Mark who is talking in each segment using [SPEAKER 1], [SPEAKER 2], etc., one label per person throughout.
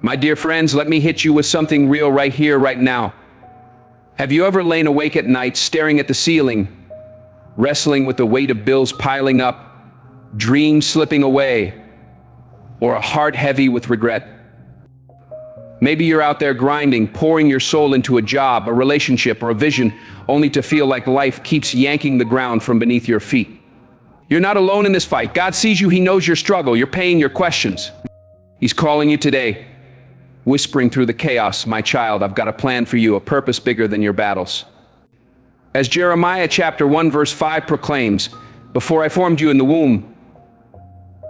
[SPEAKER 1] My dear friends, let me hit you with something real right here, right now. Have you ever lain awake at night staring at the ceiling, wrestling with the weight of bills piling up, dreams slipping away, or a heart heavy with regret? Maybe you're out there grinding, pouring your soul into a job, a relationship, or a vision, only to feel like life keeps yanking the ground from beneath your feet. You're not alone in this fight. God sees you. He knows your struggle, your pain, your questions. He's calling you today, whispering through the chaos, "My child, I've got a plan for you, a purpose bigger than your battles." As Jeremiah chapter 1 verse 5 proclaims, "Before I formed you in the womb,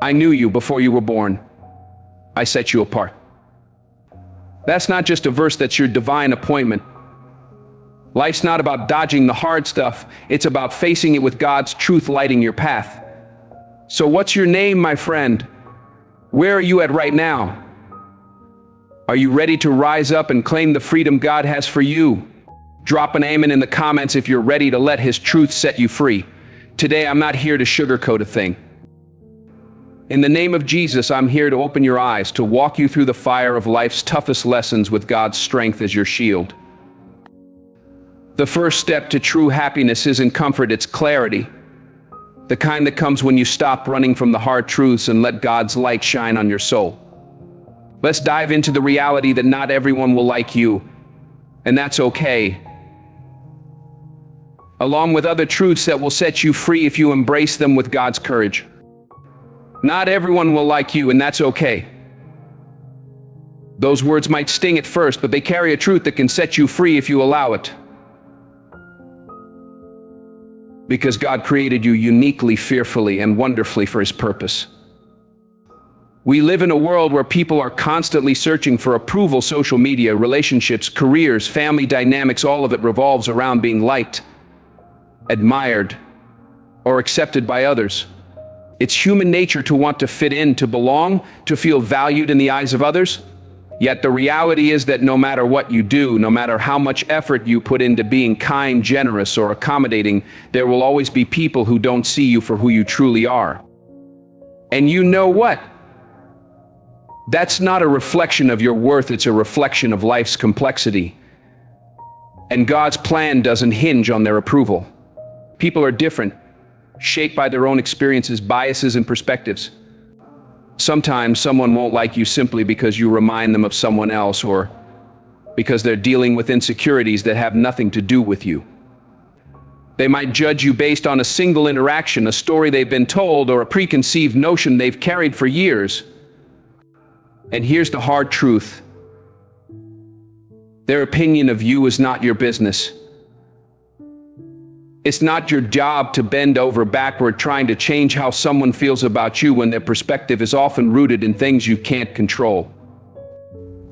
[SPEAKER 1] I knew you. Before you were born, I set you apart." That's not just a verse, that's your divine appointment. Life's not about dodging the hard stuff, it's about facing it with God's truth lighting your path. So what's your name, my friend? Where are you at right now? Are you ready to rise up and claim the freedom God has for you? Drop an amen in the comments if you're ready to let His truth set you free. Today, I'm not here to sugarcoat a thing. In the name of Jesus, I'm here to open your eyes, to walk you through the fire of life's toughest lessons with God's strength as your shield. The first step to true happiness isn't comfort, it's clarity. The kind that comes when you stop running from the hard truths and let God's light shine on your soul. Let's dive into the reality that not everyone will like you, and that's okay. Along with other truths that will set you free if you embrace them with God's courage. Not everyone will like you, and that's okay. Those words might sting at first, but they carry a truth that can set you free if you allow it. Because God created you uniquely, fearfully, and wonderfully for His purpose. We live in a world where people are constantly searching for approval. Social media, relationships, careers, family dynamics, all of it revolves around being liked, admired, or accepted by others. It's human nature to want to fit in, to belong, to feel valued in the eyes of others. Yet the reality is that no matter what you do, no matter how much effort you put into being kind, generous, or accommodating, there will always be people who don't see you for who you truly are. And you know what? That's not a reflection of your worth, it's a reflection of life's complexity. And God's plan doesn't hinge on their approval. People are different, shaped by their own experiences, biases, and perspectives. Sometimes someone won't like you simply because you remind them of someone else, or because they're dealing with insecurities that have nothing to do with you. They might judge you based on a single interaction, a story they've been told, or a preconceived notion they've carried for years. And here's the hard truth. Their opinion of you is not your business. It's not your job to bend over backward trying to change how someone feels about you when their perspective is often rooted in things you can't control.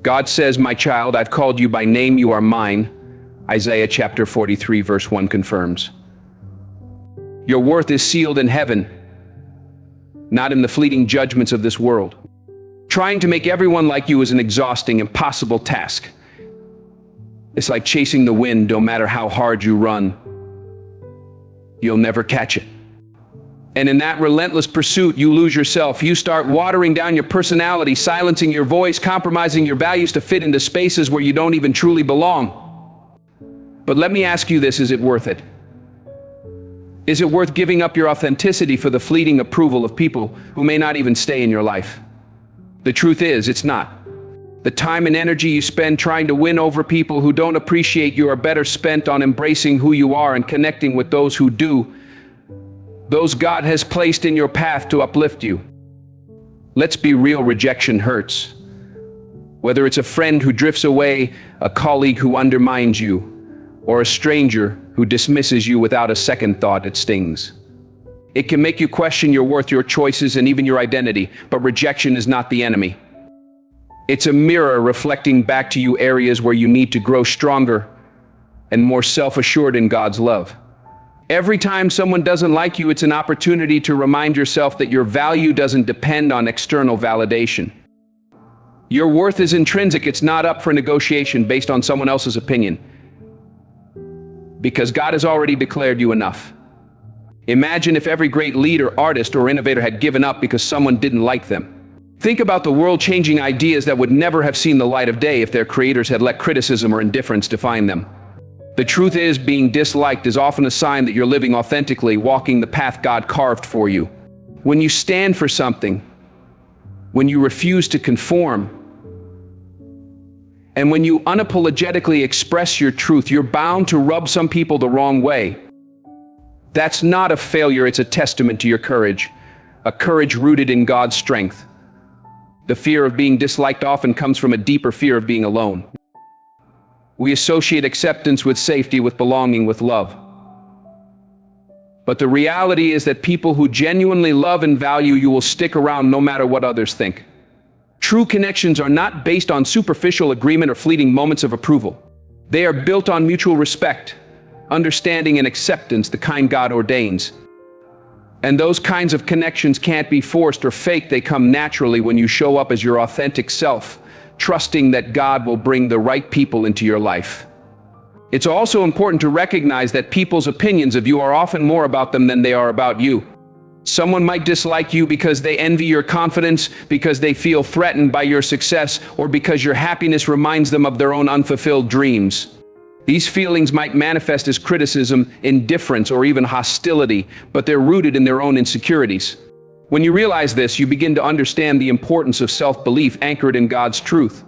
[SPEAKER 1] God says, "My child, I've called you by name, you are mine." Isaiah chapter 43 verse 1 confirms. Your worth is sealed in heaven, not in the fleeting judgments of this world. Trying to make everyone like you is an exhausting, impossible task. It's like chasing the wind. No matter how hard you run, you'll never catch it. And in that relentless pursuit, you lose yourself. You start watering down your personality, silencing your voice, compromising your values to fit into spaces where you don't even truly belong. But let me ask you this, is it worth it? Is it worth giving up your authenticity for the fleeting approval of people who may not even stay in your life? The truth is, it's not. The time and energy you spend trying to win over people who don't appreciate you are better spent on embracing who you are and connecting with those who do, those God has placed in your path to uplift you. Let's be real, rejection hurts. Whether it's a friend who drifts away, a colleague who undermines you, or a stranger who dismisses you without a second thought, it stings. It can make you question your worth, your choices, and even your identity, but rejection is not the enemy. It's a mirror reflecting back to you areas where you need to grow stronger and more self-assured in God's love. Every time someone doesn't like you, it's an opportunity to remind yourself that your value doesn't depend on external validation. Your worth is intrinsic. It's not up for negotiation based on someone else's opinion, because God has already declared you enough. Imagine if every great leader, artist, or innovator had given up because someone didn't like them. Think about the world-changing ideas that would never have seen the light of day if their creators had let criticism or indifference define them. The truth is, being disliked is often a sign that you're living authentically, walking the path God carved for you. When you stand for something, when you refuse to conform, and when you unapologetically express your truth, you're bound to rub some people the wrong way. That's not a failure, it's a testament to your courage, a courage rooted in God's strength. The fear of being disliked often comes from a deeper fear of being alone. We associate acceptance with safety, with belonging, with love. But the reality is that people who genuinely love and value you will stick around no matter what others think. True connections are not based on superficial agreement or fleeting moments of approval. They are built on mutual respect, understanding, and acceptance, the kind God ordains. And those kinds of connections can't be forced or faked. They come naturally when you show up as your authentic self, trusting that God will bring the right people into your life. It's also important to recognize that people's opinions of you are often more about them than they are about you. Someone might dislike you because they envy your confidence, because they feel threatened by your success, or because your happiness reminds them of their own unfulfilled dreams. These feelings might manifest as criticism, indifference, or even hostility, but they're rooted in their own insecurities. When you realize this, you begin to understand the importance of self-belief anchored in God's truth.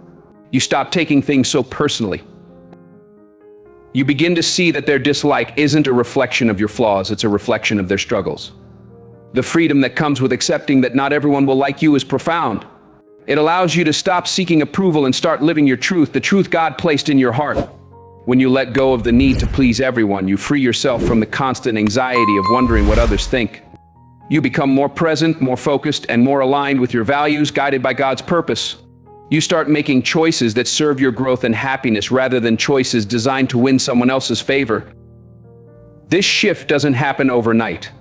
[SPEAKER 1] You stop taking things so personally. You begin to see that their dislike isn't a reflection of your flaws, it's a reflection of their struggles. The freedom that comes with accepting that not everyone will like you is profound. It allows you to stop seeking approval and start living your truth, the truth God placed in your heart. When you let go of the need to please everyone, you free yourself from the constant anxiety of wondering what others think. You become more present, more focused, and more aligned with your values, guided by God's purpose. You start making choices that serve your growth and happiness rather than choices designed to win someone else's favor. This shift doesn't happen overnight.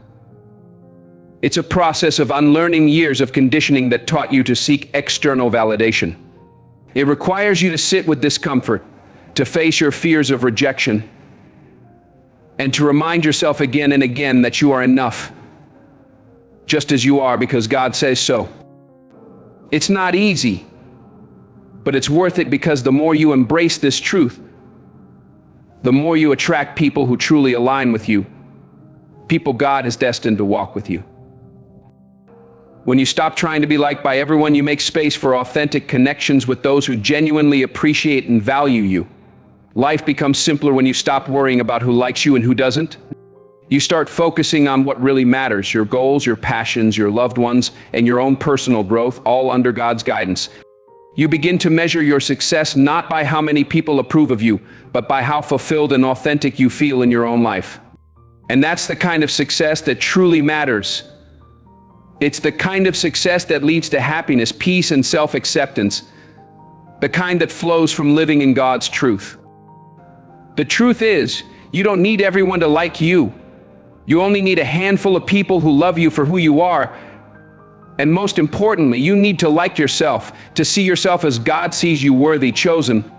[SPEAKER 1] It's a process of unlearning years of conditioning that taught you to seek external validation. It requires you to sit with discomfort, to face your fears of rejection, and to remind yourself again and again that you are enough, just as you are, because God says so. It's not easy, but it's worth it, because the more you embrace this truth, the more you attract people who truly align with you, people God has destined to walk with you. When you stop trying to be liked by everyone, you make space for authentic connections with those who genuinely appreciate and value you. Life becomes simpler when you stop worrying about who likes you and who doesn't. You start focusing on what really matters, your goals, your passions, your loved ones, and your own personal growth, all under God's guidance. You begin to measure your success not by how many people approve of you, but by how fulfilled and authentic you feel in your own life. And that's the kind of success that truly matters. It's the kind of success that leads to happiness, peace, and self-acceptance, the kind that flows from living in God's truth. The truth is, you don't need everyone to like you. You only need a handful of people who love you for who you are. And most importantly, you need to like yourself, to see yourself as God sees you, worthy, chosen.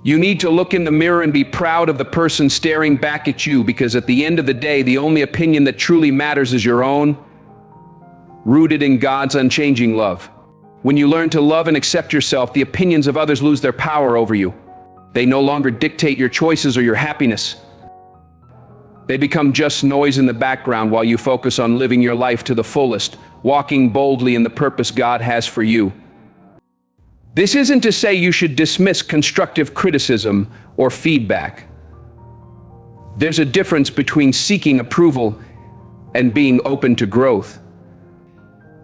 [SPEAKER 1] You need to look in the mirror and be proud of the person staring back at you, because at the end of the day, the only opinion that truly matters is your own, rooted in God's unchanging love. When you learn to love and accept yourself, the opinions of others lose their power over you. They no longer dictate your choices or your happiness. They become just noise in the background while you focus on living your life to the fullest, walking boldly in the purpose God has for you. This isn't to say you should dismiss constructive criticism or feedback. There's a difference between seeking approval and being open to growth.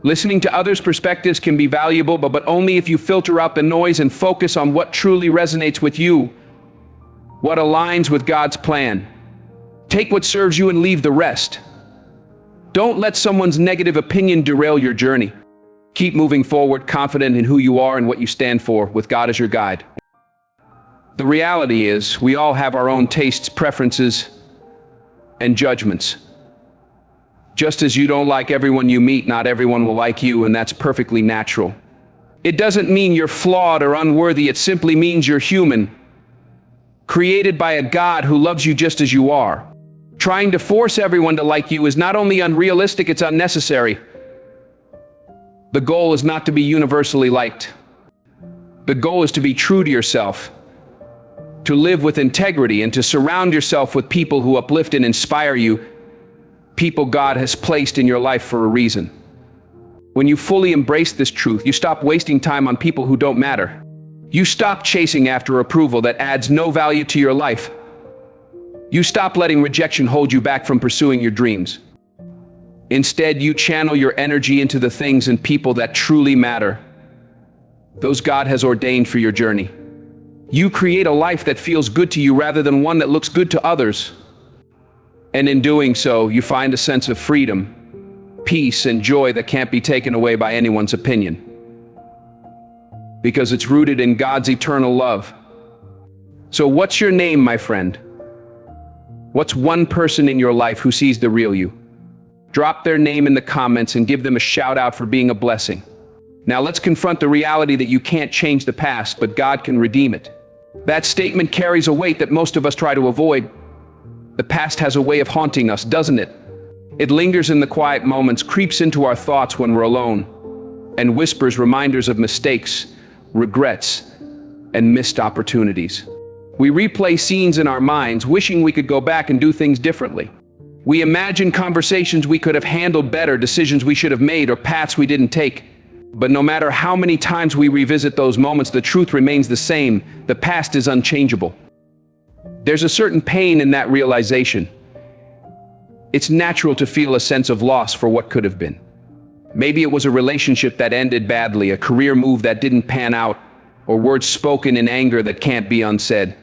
[SPEAKER 1] Listening to others' perspectives can be valuable, but only if you filter out the noise and focus on what truly resonates with you, what aligns with God's plan. Take what serves you and leave the rest. Don't let someone's negative opinion derail your journey. Keep moving forward, confident in who you are and what you stand for, with God as your guide. The reality is, we all have our own tastes, preferences, and judgments. Just as you don't like everyone you meet, not everyone will like you, and that's perfectly natural. It doesn't mean you're flawed or unworthy, it simply means you're human, created by a God who loves you just as you are. Trying to force everyone to like you is not only unrealistic, it's unnecessary. The goal is not to be universally liked. The goal is to be true to yourself, to live with integrity, and to surround yourself with people who uplift and inspire you, people God has placed in your life for a reason. When you fully embrace this truth, you stop wasting time on people who don't matter. You stop chasing after approval that adds no value to your life. You stop letting rejection hold you back from pursuing your dreams. Instead, you channel your energy into the things and people that truly matter, those God has ordained for your journey. You create a life that feels good to you rather than one that looks good to others. And in doing so, you find a sense of freedom, peace, and joy that can't be taken away by anyone's opinion. Because it's rooted in God's eternal love. So what's your name, my friend? What's one person in your life who sees the real you? Drop their name in the comments and give them a shout out for being a blessing. Now let's confront the reality that you can't change the past, but God can redeem it. That statement carries a weight that most of us try to avoid. The past has a way of haunting us, doesn't it? It lingers in the quiet moments, creeps into our thoughts when we're alone, and whispers reminders of mistakes, regrets, and missed opportunities. We replay scenes in our minds, wishing we could go back and do things differently. We imagine conversations we could have handled better, decisions we should have made, or paths we didn't take. But no matter how many times we revisit those moments, the truth remains the same. The past is unchangeable. There's a certain pain in that realization. It's natural to feel a sense of loss for what could have been. Maybe it was a relationship that ended badly, a career move that didn't pan out, or words spoken in anger that can't be unsaid.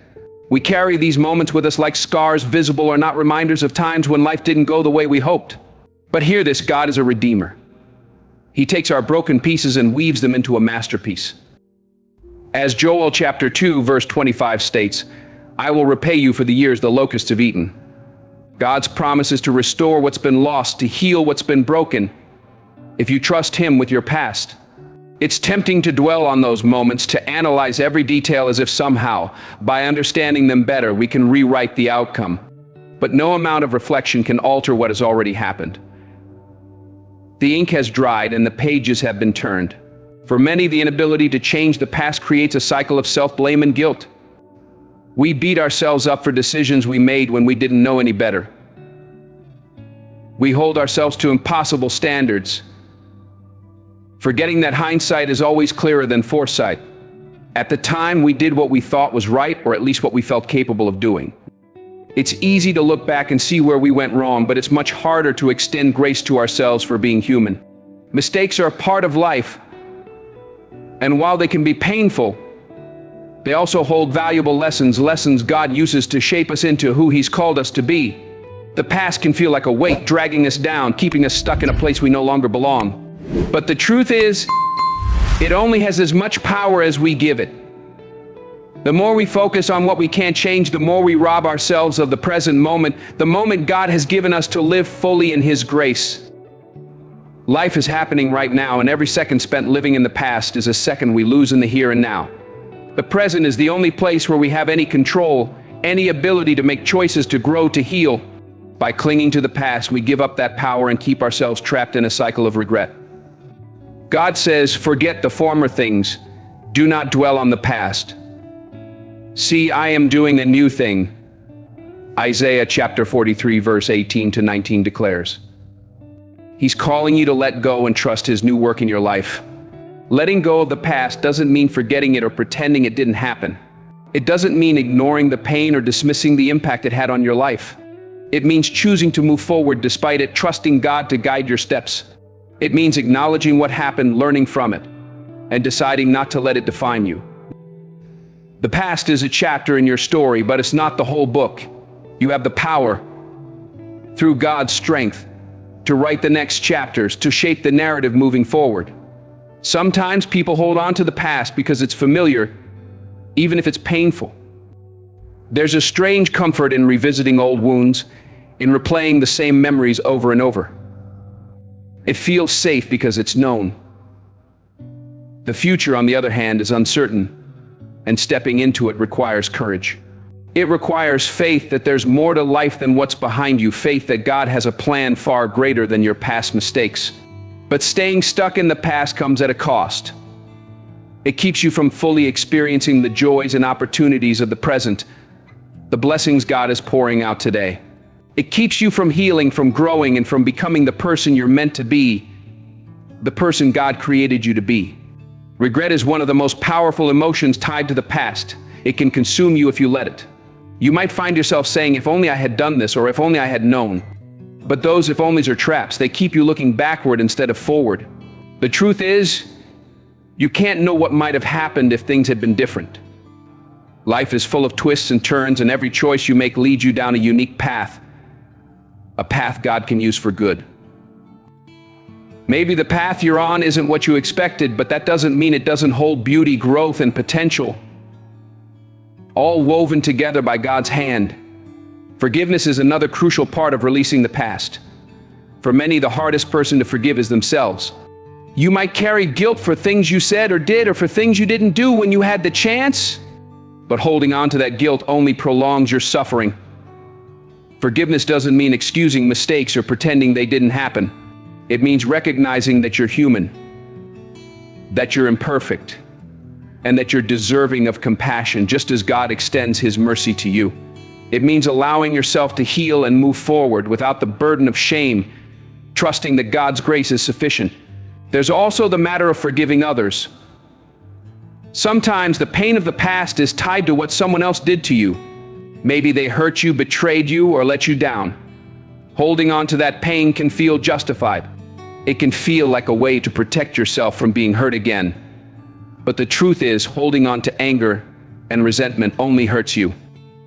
[SPEAKER 1] We carry these moments with us like scars, visible or not, reminders of times when life didn't go the way we hoped. But hear this, God is a redeemer. He takes our broken pieces and weaves them into a masterpiece. As Joel chapter 2, verse 25 states, I will repay you for the years the locusts have eaten. God's promise is to restore what's been lost, to heal what's been broken, if you trust Him with your past. It's tempting to dwell on those moments, to analyze every detail as if somehow, by understanding them better, we can rewrite the outcome. But no amount of reflection can alter what has already happened. The ink has dried and the pages have been turned. For many, the inability to change the past creates a cycle of self-blame and guilt. We beat ourselves up for decisions we made when we didn't know any better. We hold ourselves to impossible standards, forgetting that hindsight is always clearer than foresight. At the time, we did what we thought was right, or at least what we felt capable of doing. It's easy to look back and see where we went wrong, but it's much harder to extend grace to ourselves for being human. Mistakes are a part of life, and while they can be painful, they also hold valuable lessons God uses to shape us into who He's called us to be. The past can feel like a weight dragging us down, keeping us stuck in a place we no longer belong. But the truth is, it only has as much power as we give it. The more we focus on what we can't change, the more we rob ourselves of the present moment, the moment God has given us to live fully in His grace. Life is happening right now, and every second spent living in the past is a second we lose in the here and now. The present is the only place where we have any control, any ability to make choices, to grow, to heal. By clinging to the past, we give up that power and keep ourselves trapped in a cycle of regret. God says, forget the former things. Do not dwell on the past. See, I am doing a new thing. Isaiah chapter 43, verse 18 to 19 declares. He's calling you to let go and trust His new work in your life. Letting go of the past doesn't mean forgetting it or pretending it didn't happen. It doesn't mean ignoring the pain or dismissing the impact it had on your life. It means choosing to move forward despite it, trusting God to guide your steps. It means acknowledging what happened, learning from it, and deciding not to let it define you. The past is a chapter in your story, but it's not the whole book. You have the power, through God's strength, to write the next chapters, to shape the narrative moving forward. Sometimes people hold on to the past because it's familiar, even if it's painful. There's a strange comfort in revisiting old wounds, in replaying the same memories over and over. It feels safe because it's known. The future, on the other hand, is uncertain, and stepping into it requires courage. It requires faith that there's more to life than what's behind you, faith that God has a plan far greater than your past mistakes. But staying stuck in the past comes at a cost. It keeps you from fully experiencing the joys and opportunities of the present, the blessings God is pouring out today. It keeps you from healing, from growing, and from becoming the person you're meant to be, the person God created you to be. Regret is one of the most powerful emotions tied to the past. It can consume you if you let it. You might find yourself saying, if only I had done this, or if only I had known. But those if onlys are traps. They keep you looking backward instead of forward. The truth is, you can't know what might have happened if things had been different. Life is full of twists and turns, and every choice you make leads you down a unique path. A path God can use for good. Maybe the path you're on isn't what you expected, but that doesn't mean it doesn't hold beauty, growth, and potential, all woven together by God's hand. Forgiveness is another crucial part of releasing the past. For many, the hardest person to forgive is themselves. You might carry guilt for things you said or did, or for things you didn't do when you had the chance, but holding on to that guilt only prolongs your suffering. Forgiveness doesn't mean excusing mistakes or pretending they didn't happen. It means recognizing that you're human, that you're imperfect, and that you're deserving of compassion, just as God extends His mercy to you. It means allowing yourself to heal and move forward without the burden of shame, trusting that God's grace is sufficient. There's also the matter of forgiving others. Sometimes the pain of the past is tied to what someone else did to you. Maybe they hurt you, betrayed you, or let you down. Holding on to that pain can feel justified. It can feel like a way to protect yourself from being hurt again. But the truth is, holding on to anger and resentment only hurts you.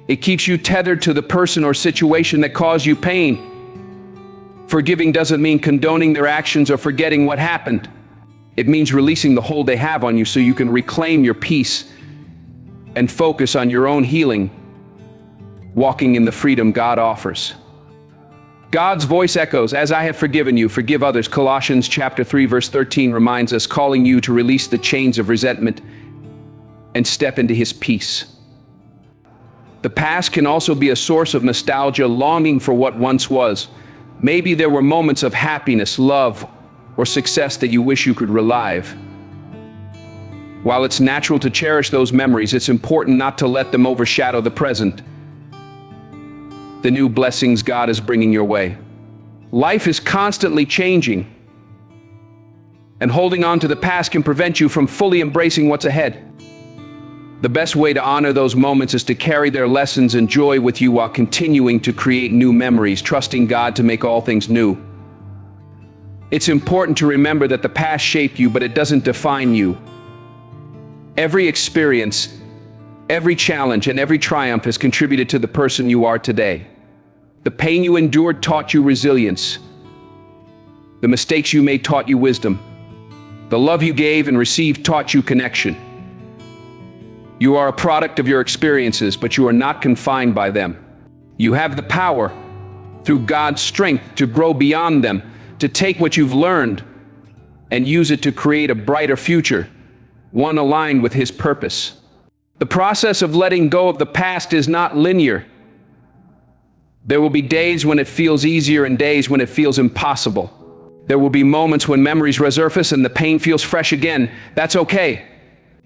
[SPEAKER 1] It keeps you tethered to the person or situation that caused you pain. Forgiving doesn't mean condoning their actions or forgetting what happened. It means releasing the hold they have on you so you can reclaim your peace and focus on your own healing, walking in the freedom God offers. God's voice echoes, "As I have forgiven you, forgive others." Colossians chapter 3, verse 13 reminds us, calling you to release the chains of resentment and step into His peace. The past can also be a source of nostalgia, longing for what once was. Maybe there were moments of happiness, love, or success that you wish you could relive. While it's natural to cherish those memories, it's important not to let them overshadow the present, the new blessings God is bringing your way. Life is constantly changing, and holding on to the past can prevent you from fully embracing what's ahead. The best way to honor those moments is to carry their lessons and joy with you while continuing to create new memories, trusting God to make all things new. It's important to remember that the past shaped you, but it doesn't define you. Every experience, every challenge, and every triumph has contributed to the person you are today. The pain you endured taught you resilience. The mistakes you made taught you wisdom. The love you gave and received taught you connection. You are a product of your experiences, but you are not confined by them. You have the power, through God's strength, to grow beyond them, to take what you've learned and use it to create a brighter future, one aligned with His purpose. The process of letting go of the past is not linear. There will be days when it feels easier and days when it feels impossible. There will be moments when memories resurface and the pain feels fresh again. That's okay.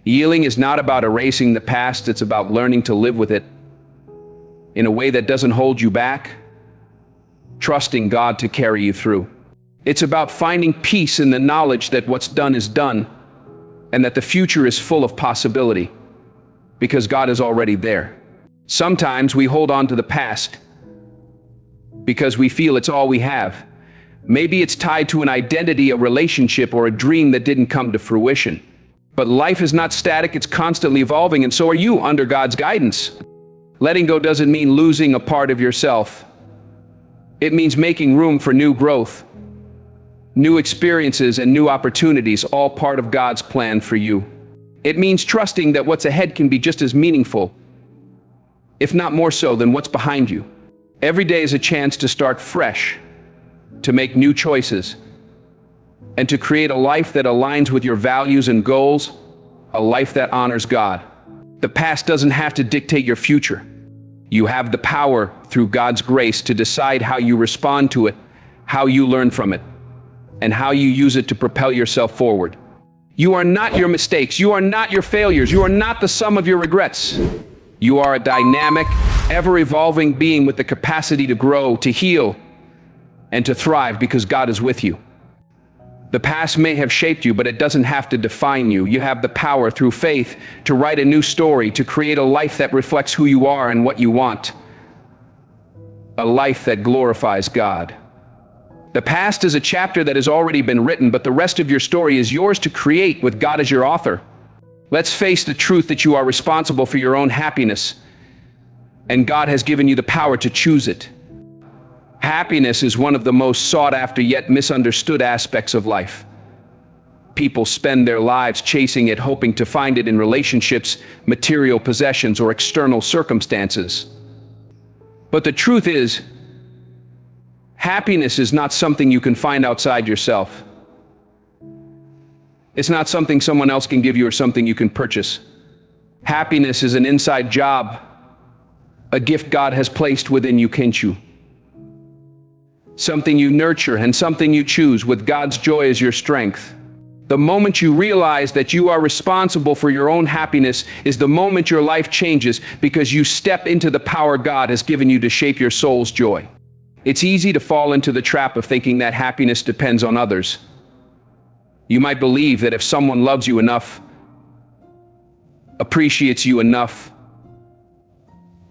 [SPEAKER 1] Healing is not about erasing the past, it's about learning to live with it in a way that doesn't hold you back, trusting God to carry you through. It's about finding peace in the knowledge that what's done is done, and that the future is full of possibility, because God is already there. Sometimes we hold on to the past because we feel it's all we have. Maybe it's tied to an identity, a relationship, or a dream that didn't come to fruition. But life is not static, it's constantly evolving, and so are you under God's guidance. Letting go doesn't mean losing a part of yourself. It means making room for new growth, new experiences, and new opportunities, all part of God's plan for you. It means trusting that what's ahead can be just as meaningful, if not more so, than what's behind you. Every day is a chance to start fresh, to make new choices, and to create a life that aligns with your values and goals, a life that honors God. The past doesn't have to dictate your future. You have the power, through God's grace, to decide how you respond to it, how you learn from it, and how you use it to propel yourself forward. You are not your mistakes. You are not your failures. You are not the sum of your regrets. You are a dynamic, ever-evolving being with the capacity to grow, to heal, and to thrive because God is with you. The past may have shaped you, but it doesn't have to define you. You have the power through faith to write a new story, to create a life that reflects who you are and what you want. A life that glorifies God. The past is a chapter that has already been written, but the rest of your story is yours to create with God as your author. Let's face the truth that you are responsible for your own happiness, and God has given you the power to choose it. Happiness is one of the most sought after yet misunderstood aspects of life. People spend their lives chasing it, hoping to find it in relationships, material possessions, or external circumstances. But the truth is, happiness is not something you can find outside yourself. It's not something someone else can give you or something you can purchase. Happiness is an inside job, a gift God has placed within you, Kinchu. Something you nurture and something you choose with God's joy as your strength. The moment you realize that you are responsible for your own happiness is the moment your life changes, because you step into the power God has given you to shape your soul's joy. It's easy to fall into the trap of thinking that happiness depends on others. You might believe that if someone loves you enough, appreciates you enough,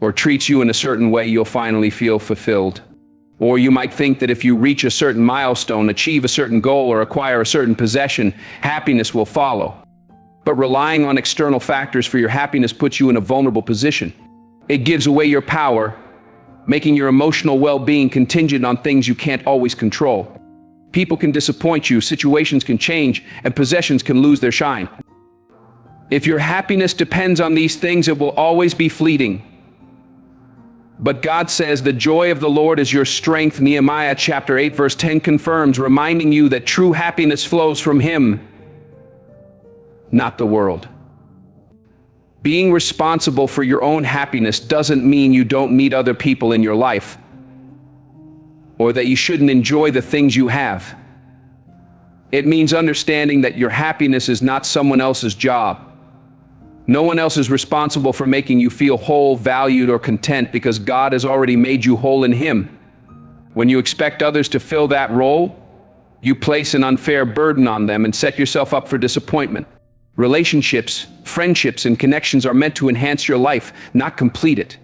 [SPEAKER 1] or treats you in a certain way, you'll finally feel fulfilled. Or you might think that if you reach a certain milestone, achieve a certain goal, or acquire a certain possession, happiness will follow. But relying on external factors for your happiness puts you in a vulnerable position. It gives away your power, making your emotional well-being contingent on things you can't always control. People can disappoint you, situations can change, and possessions can lose their shine. If your happiness depends on these things, it will always be fleeting. But God says the joy of the Lord is your strength. Nehemiah chapter 8 verse 10 confirms, reminding you that true happiness flows from Him, not the world. Being responsible for your own happiness doesn't mean you don't need other people in your life, or that you shouldn't enjoy the things you have. It means understanding that your happiness is not someone else's job. No one else is responsible for making you feel whole, valued, or content, because God has already made you whole in Him. When you expect others to fill that role, you place an unfair burden on them and set yourself up for disappointment. Relationships, friendships, and connections are meant to enhance your life, not complete it.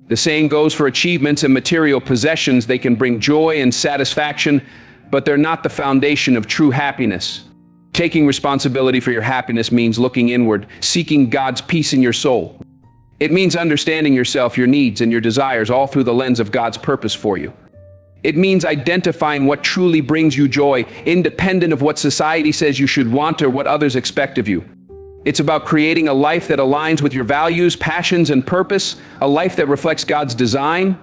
[SPEAKER 1] The same goes for achievements and material possessions. They can bring joy and satisfaction, but they're not the foundation of true happiness. Taking responsibility for your happiness means looking inward, seeking God's peace in your soul. It means understanding yourself, your needs, and your desires, all through the lens of God's purpose for you. It means identifying what truly brings you joy, independent of what society says you should want or what others expect of you. It's about creating a life that aligns with your values, passions, and purpose, a life that reflects God's design.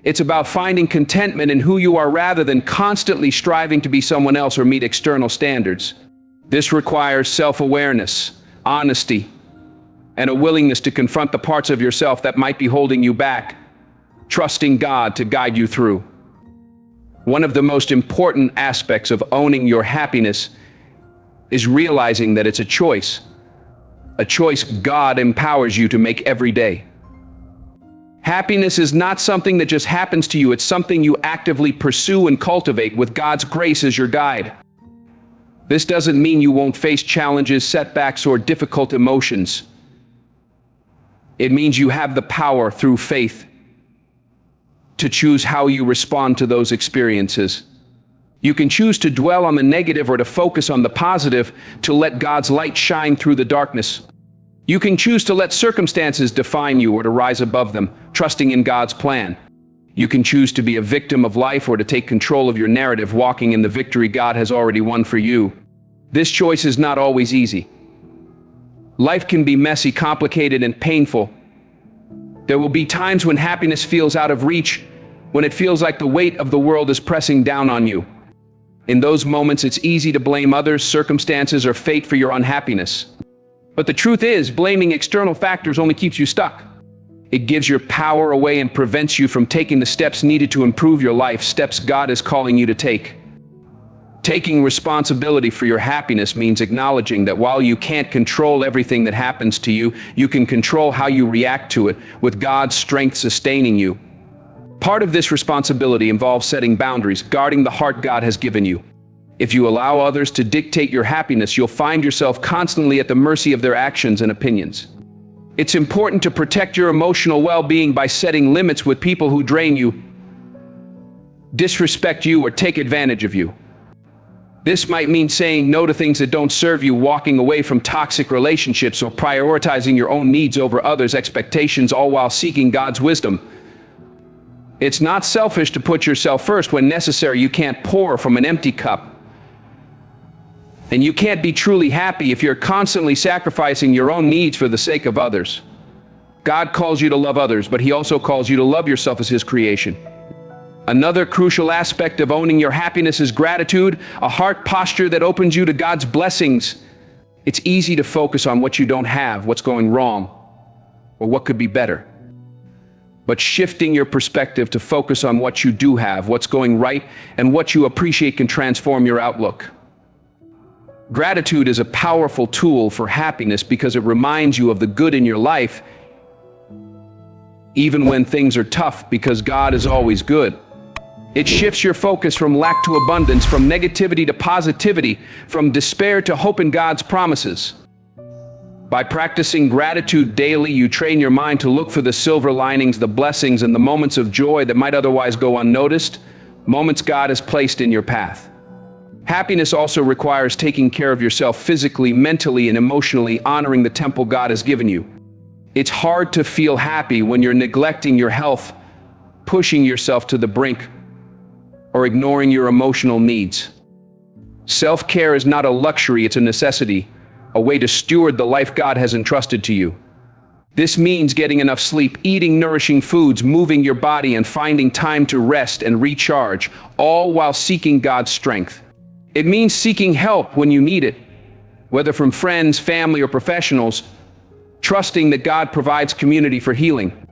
[SPEAKER 1] It's about finding contentment in who you are rather than constantly striving to be someone else or meet external standards. This requires self-awareness, honesty, and a willingness to confront the parts of yourself that might be holding you back, trusting God to guide you through. One of the most important aspects of owning your happiness is realizing that it's a choice God empowers you to make every day. Happiness is not something that just happens to you, it's something you actively pursue and cultivate with God's grace as your guide. This doesn't mean you won't face challenges, setbacks, or difficult emotions. It means you have the power through faith to choose how you respond to those experiences. You can choose to dwell on the negative or to focus on the positive, to let God's light shine through the darkness. You can choose to let circumstances define you or to rise above them, trusting in God's plan. You can choose to be a victim of life or to take control of your narrative, walking in the victory God has already won for you. This choice is not always easy. Life can be messy, complicated, and painful. There will be times when happiness feels out of reach, when it feels like the weight of the world is pressing down on you. In those moments, it's easy to blame others, circumstances, or fate for your unhappiness. But the truth is, blaming external factors only keeps you stuck. It gives your power away and prevents you from taking the steps needed to improve your life, steps God is calling you to take. Taking responsibility for your happiness means acknowledging that while you can't control everything that happens to you, you can control how you react to it, with God's strength sustaining you. Part of this responsibility involves setting boundaries, guarding the heart God has given you. If you allow others to dictate your happiness, you'll find yourself constantly at the mercy of their actions and opinions. It's important to protect your emotional well-being by setting limits with people who drain you, disrespect you, or take advantage of you. This might mean saying no to things that don't serve you, walking away from toxic relationships, or prioritizing your own needs over others' expectations, all while seeking God's wisdom. It's not selfish to put yourself first when necessary. You can't pour from an empty cup. And you can't be truly happy if you're constantly sacrificing your own needs for the sake of others. God calls you to love others, but He also calls you to love yourself as His creation. Another crucial aspect of owning your happiness is gratitude, a heart posture that opens you to God's blessings. It's easy to focus on what you don't have, what's going wrong, or what could be better. But shifting your perspective to focus on what you do have, what's going right, and what you appreciate can transform your outlook. Gratitude is a powerful tool for happiness because it reminds you of the good in your life, even when things are tough, because God is always good. It shifts your focus from lack to abundance, from negativity to positivity, from despair to hope in God's promises. By practicing gratitude daily, you train your mind to look for the silver linings, the blessings, and the moments of joy that might otherwise go unnoticed, moments God has placed in your path. Happiness also requires taking care of yourself physically, mentally, and emotionally, honoring the temple God has given you. It's hard to feel happy when you're neglecting your health, pushing yourself to the brink, or ignoring your emotional needs. Self-care is not a luxury, it's a necessity, a way to steward the life God has entrusted to you. This means getting enough sleep, eating nourishing foods, moving your body, and finding time to rest and recharge, all while seeking God's strength. It means seeking help when you need it, whether from friends, family, or professionals, trusting that God provides community for healing.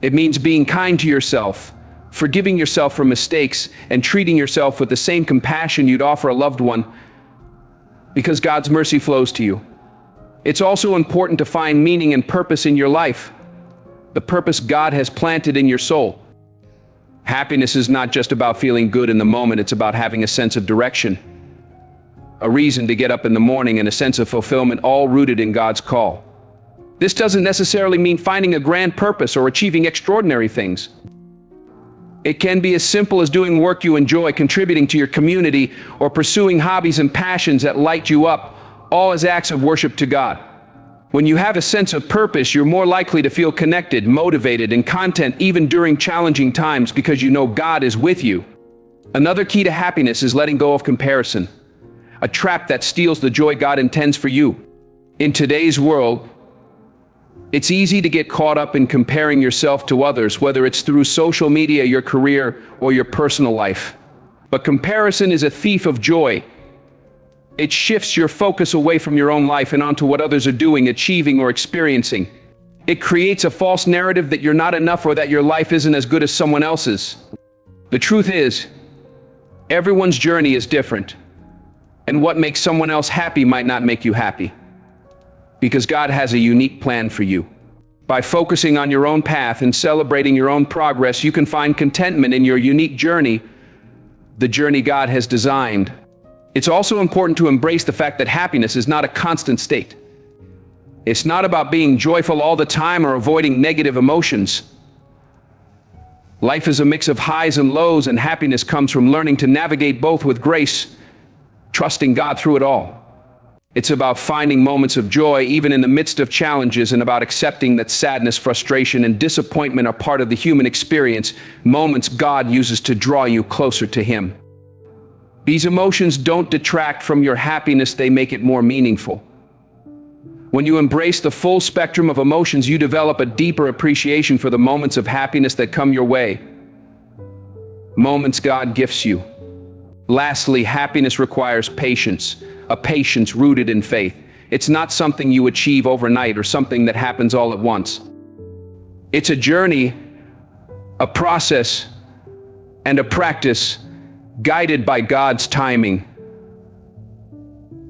[SPEAKER 1] It means being kind to yourself, forgiving yourself for mistakes, and treating yourself with the same compassion you'd offer a loved one, because God's mercy flows to you. It's also important to find meaning and purpose in your life, the purpose God has planted in your soul. Happiness is not just about feeling good in the moment, it's about having a sense of direction, a reason to get up in the morning, and a sense of fulfillment, all rooted in God's call. This doesn't necessarily mean finding a grand purpose or achieving extraordinary things. It can be as simple as doing work you enjoy, contributing to your community, or pursuing hobbies and passions that light you up, all as acts of worship to God. When you have a sense of purpose, you're more likely to feel connected, motivated, and content even during challenging times, because you know God is with you. Another key to happiness is letting go of comparison, a trap that steals the joy God intends for you. In today's world, it's easy to get caught up in comparing yourself to others, whether it's through social media, your career, or your personal life. But comparison is a thief of joy. It shifts your focus away from your own life and onto what others are doing, achieving, or experiencing. It creates a false narrative that you're not enough or that your life isn't as good as someone else's. The truth is, everyone's journey is different, and what makes someone else happy might not make you happy, because God has a unique plan for you. By focusing on your own path and celebrating your own progress, you can find contentment in your unique journey, the journey God has designed. It's also important to embrace the fact that happiness is not a constant state. It's not about being joyful all the time or avoiding negative emotions. Life is a mix of highs and lows, and happiness comes from learning to navigate both with grace, trusting God through it all. It's about finding moments of joy even in the midst of challenges, and about accepting that sadness, frustration, and disappointment are part of the human experience, moments God uses to draw you closer to Him. These emotions don't detract from your happiness, they make it more meaningful. When you embrace the full spectrum of emotions, you develop a deeper appreciation for the moments of happiness that come your way, moments God gifts you. Lastly, happiness requires patience, a patience rooted in faith. It's not something you achieve overnight or something that happens all at once. It's a journey, a process, and a practice guided by God's timing.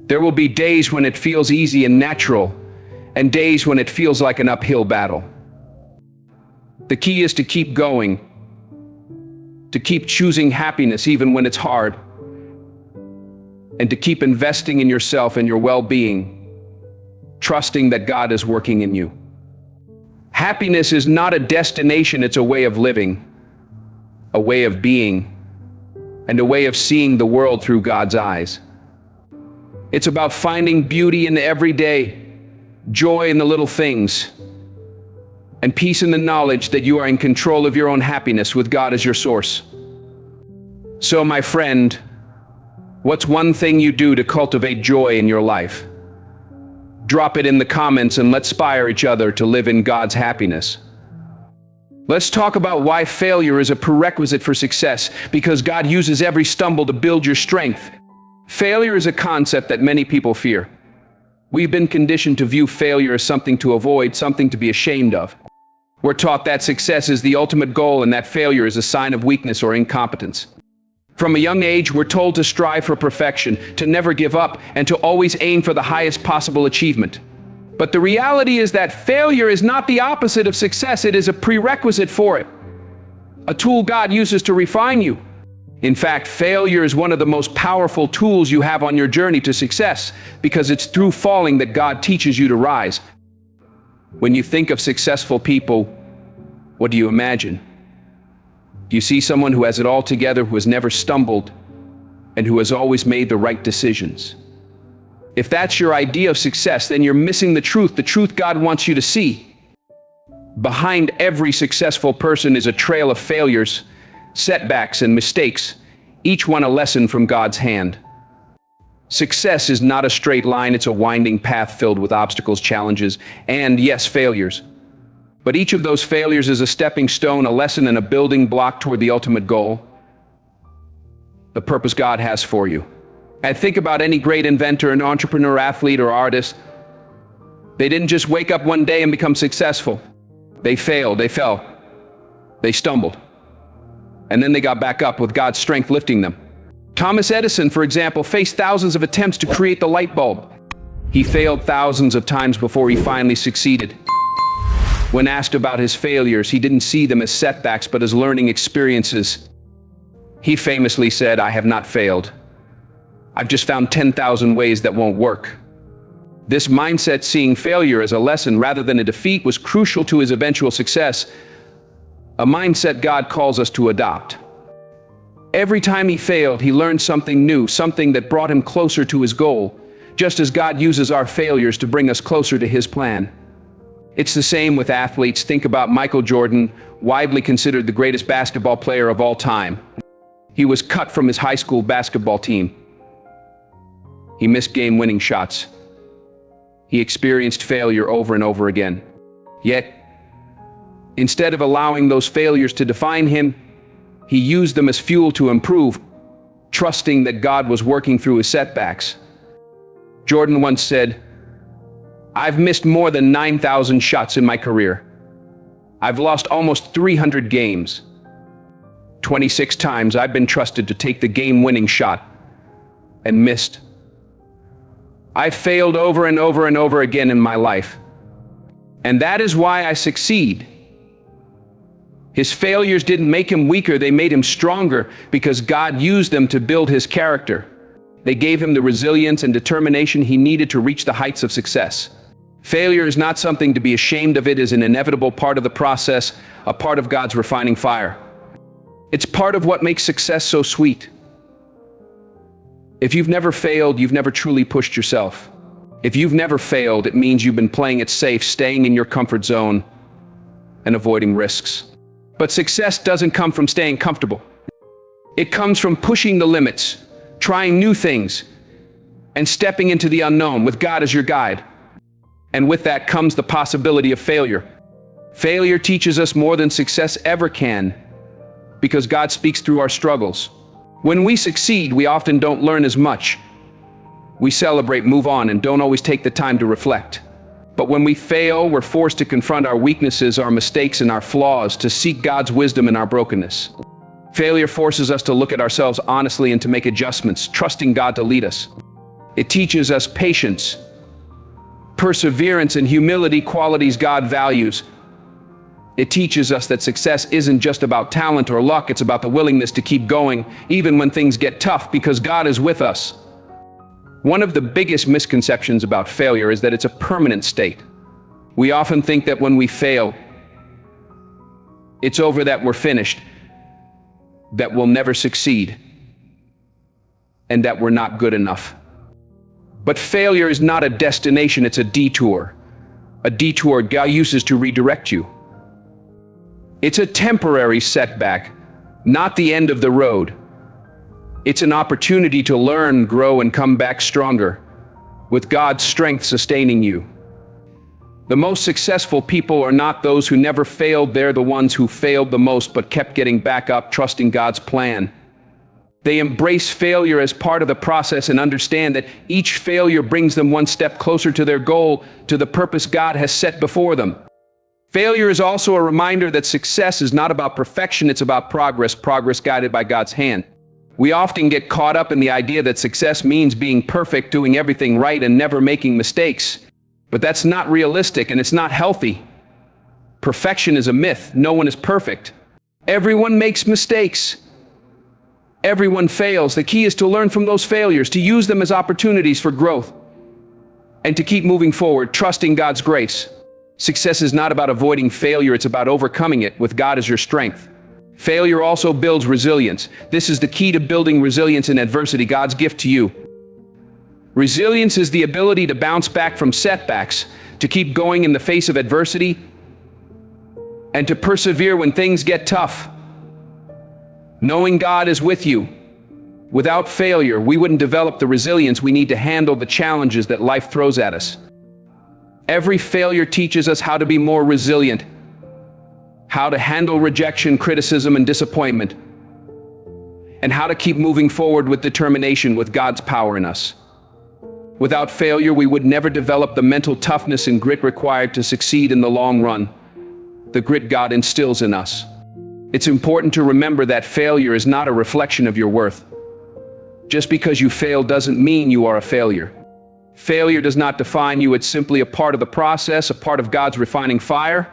[SPEAKER 1] There will be days when it feels easy and natural, and days when it feels like an uphill battle. The key is to keep going, to keep choosing happiness even when it's hard, and to keep investing in yourself and your well-being, trusting that God is working in you. Happiness is not a destination, it's a way of living, a way of being, and a way of seeing the world through God's eyes. It's about finding beauty in the everyday, joy in the little things, and peace in the knowledge that you are in control of your own happiness with God as your source. So, my friend, what's one thing you do to cultivate joy in your life? Drop it in the comments and let's inspire each other to live in God's happiness. Let's talk about why failure is a prerequisite for success, because God uses every stumble to build your strength. Failure is a concept that many people fear. We've been conditioned to view failure as something to avoid, something to be ashamed of. We're taught that success is the ultimate goal and that failure is a sign of weakness or incompetence. From a young age, we're told to strive for perfection, to never give up, and to always aim for the highest possible achievement. But the reality is that failure is not the opposite of success, it is a prerequisite for it. A tool God uses to refine you. In fact, failure is one of the most powerful tools you have on your journey to success, because it's through falling that God teaches you to rise. When you think of successful people, what do you imagine? Do you see someone who has it all together, who has never stumbled, and who has always made the right decisions? If that's your idea of success, then you're missing the truth God wants you to see. Behind every successful person is a trail of failures, setbacks, and mistakes, each one a lesson from God's hand. Success is not a straight line, it's a winding path filled with obstacles, challenges, and yes, failures. But each of those failures is a stepping stone, a lesson, and a building block toward the ultimate goal, the purpose God has for you. And think about any great inventor, an entrepreneur, athlete, or artist. They didn't just wake up one day and become successful. They failed, they fell, they stumbled, and then they got back up with God's strength lifting them. Thomas Edison, for example, faced thousands of attempts to create the light bulb. He failed thousands of times before he finally succeeded. When asked about his failures, he didn't see them as setbacks but as learning experiences. He famously said, "I have not failed. I've just found 10,000 ways that won't work." This mindset, seeing failure as a lesson rather than a defeat, was crucial to his eventual success, a mindset God calls us to adopt. Every time he failed, he learned something new, something that brought him closer to his goal, just as God uses our failures to bring us closer to his plan. It's the same with athletes. Think about Michael Jordan, widely considered the greatest basketball player of all time. He was cut from his high school basketball team. He missed game-winning shots. He experienced failure over and over again. Yet, instead of allowing those failures to define him, he used them as fuel to improve, trusting that God was working through his setbacks. Jordan once said, "I've missed more than 9,000 shots in my career. I've lost almost 300 games. 26 times I've been trusted to take the game-winning shot and missed. I've failed over and over and over again in my life. And that is why I succeed." His failures didn't make him weaker, they made him stronger, because God used them to build his character. They gave him the resilience and determination he needed to reach the heights of success. Failure is not something to be ashamed of. It is an inevitable part of the process, a part of God's refining fire. It's part of what makes success so sweet. If you've never failed, you've never truly pushed yourself. If you've never failed, it means you've been playing it safe, staying in your comfort zone and avoiding risks. But success doesn't come from staying comfortable. It comes from pushing the limits, trying new things, and stepping into the unknown with God as your guide. And with that comes the possibility of failure. Failure teaches us more than success ever can, because God speaks through our struggles. When we succeed, we often don't learn as much. We celebrate, move on, and don't always take the time to reflect. But when we fail, we're forced to confront our weaknesses, our mistakes, and our flaws, to seek God's wisdom in our brokenness. Failure forces us to look at ourselves honestly and to make adjustments, trusting God to lead us. It teaches us patience, perseverance, and humility, qualities God values. It teaches us that success isn't just about talent or luck, it's about the willingness to keep going, even when things get tough, because God is with us. One of the biggest misconceptions about failure is that it's a permanent state. We often think that when we fail, it's over, that we're finished, that we'll never succeed, and that we're not good enough. But failure is not a destination, it's a detour. A detour God uses to redirect you. It's a temporary setback, not the end of the road. It's an opportunity to learn, grow, and come back stronger, with God's strength sustaining you. The most successful people are not those who never failed, they're the ones who failed the most but kept getting back up, trusting God's plan. They embrace failure as part of the process and understand that each failure brings them one step closer to their goal, to the purpose God has set before them. Failure is also a reminder that success is not about perfection, it's about progress guided by God's hand. We often get caught up in the idea that success means being perfect, doing everything right, and never making mistakes. But that's not realistic and it's not healthy. Perfection is a myth. No one is perfect. Everyone makes mistakes. Everyone fails. The key is to learn from those failures, to use them as opportunities for growth, and to keep moving forward, trusting God's grace. Success is not about avoiding failure, it's about overcoming it with God as your strength. Failure also builds resilience. This is the key to building resilience in adversity, God's gift to you. Resilience is the ability to bounce back from setbacks, to keep going in the face of adversity, and to persevere when things get tough. Knowing God is with you. Without failure, we wouldn't develop the resilience we need to handle the challenges that life throws at us. Every failure teaches us how to be more resilient, how to handle rejection, criticism, and disappointment, and how to keep moving forward with determination with God's power in us. Without failure, we would never develop the mental toughness and grit required to succeed in the long run, the grit God instills in us. It's important to remember that failure is not a reflection of your worth. Just because you fail doesn't mean you are a failure. Failure does not define you, it's simply a part of the process, a part of God's refining fire.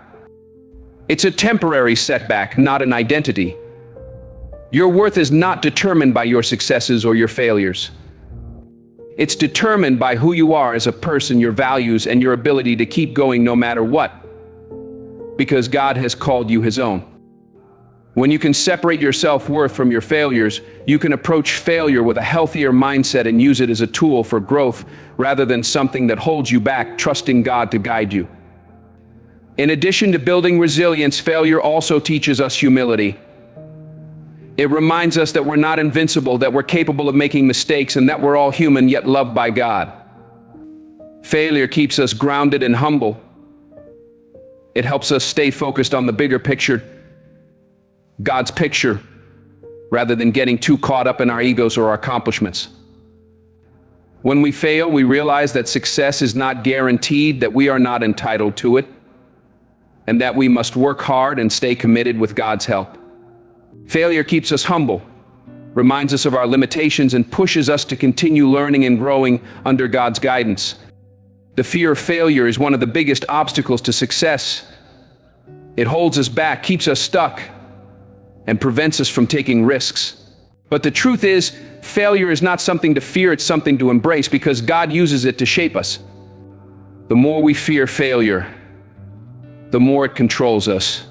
[SPEAKER 1] It's a temporary setback, not an identity. Your worth is not determined by your successes or your failures. It's determined by who you are as a person, your values, and your ability to keep going no matter what, because God has called you His own. When you can separate your self-worth from your failures, you can approach failure with a healthier mindset and use it as a tool for growth rather than something that holds you back, trusting God to guide you. In addition to building resilience, failure also teaches us humility. It reminds us that we're not invincible, that we're capable of making mistakes, and that we're all human yet loved by God. Failure keeps us grounded and humble. It helps us stay focused on the bigger picture, God's picture, rather than getting too caught up in our egos or our accomplishments. When we fail, we realize that success is not guaranteed, that we are not entitled to it, and that we must work hard and stay committed with God's help. Failure keeps us humble, reminds us of our limitations, and pushes us to continue learning and growing under God's guidance. The fear of failure is one of the biggest obstacles to success. It holds us back, keeps us stuck, and prevents us from taking risks. But the truth is, failure is not something to fear, it's something to embrace, because God uses it to shape us. The more we fear failure, the more it controls us.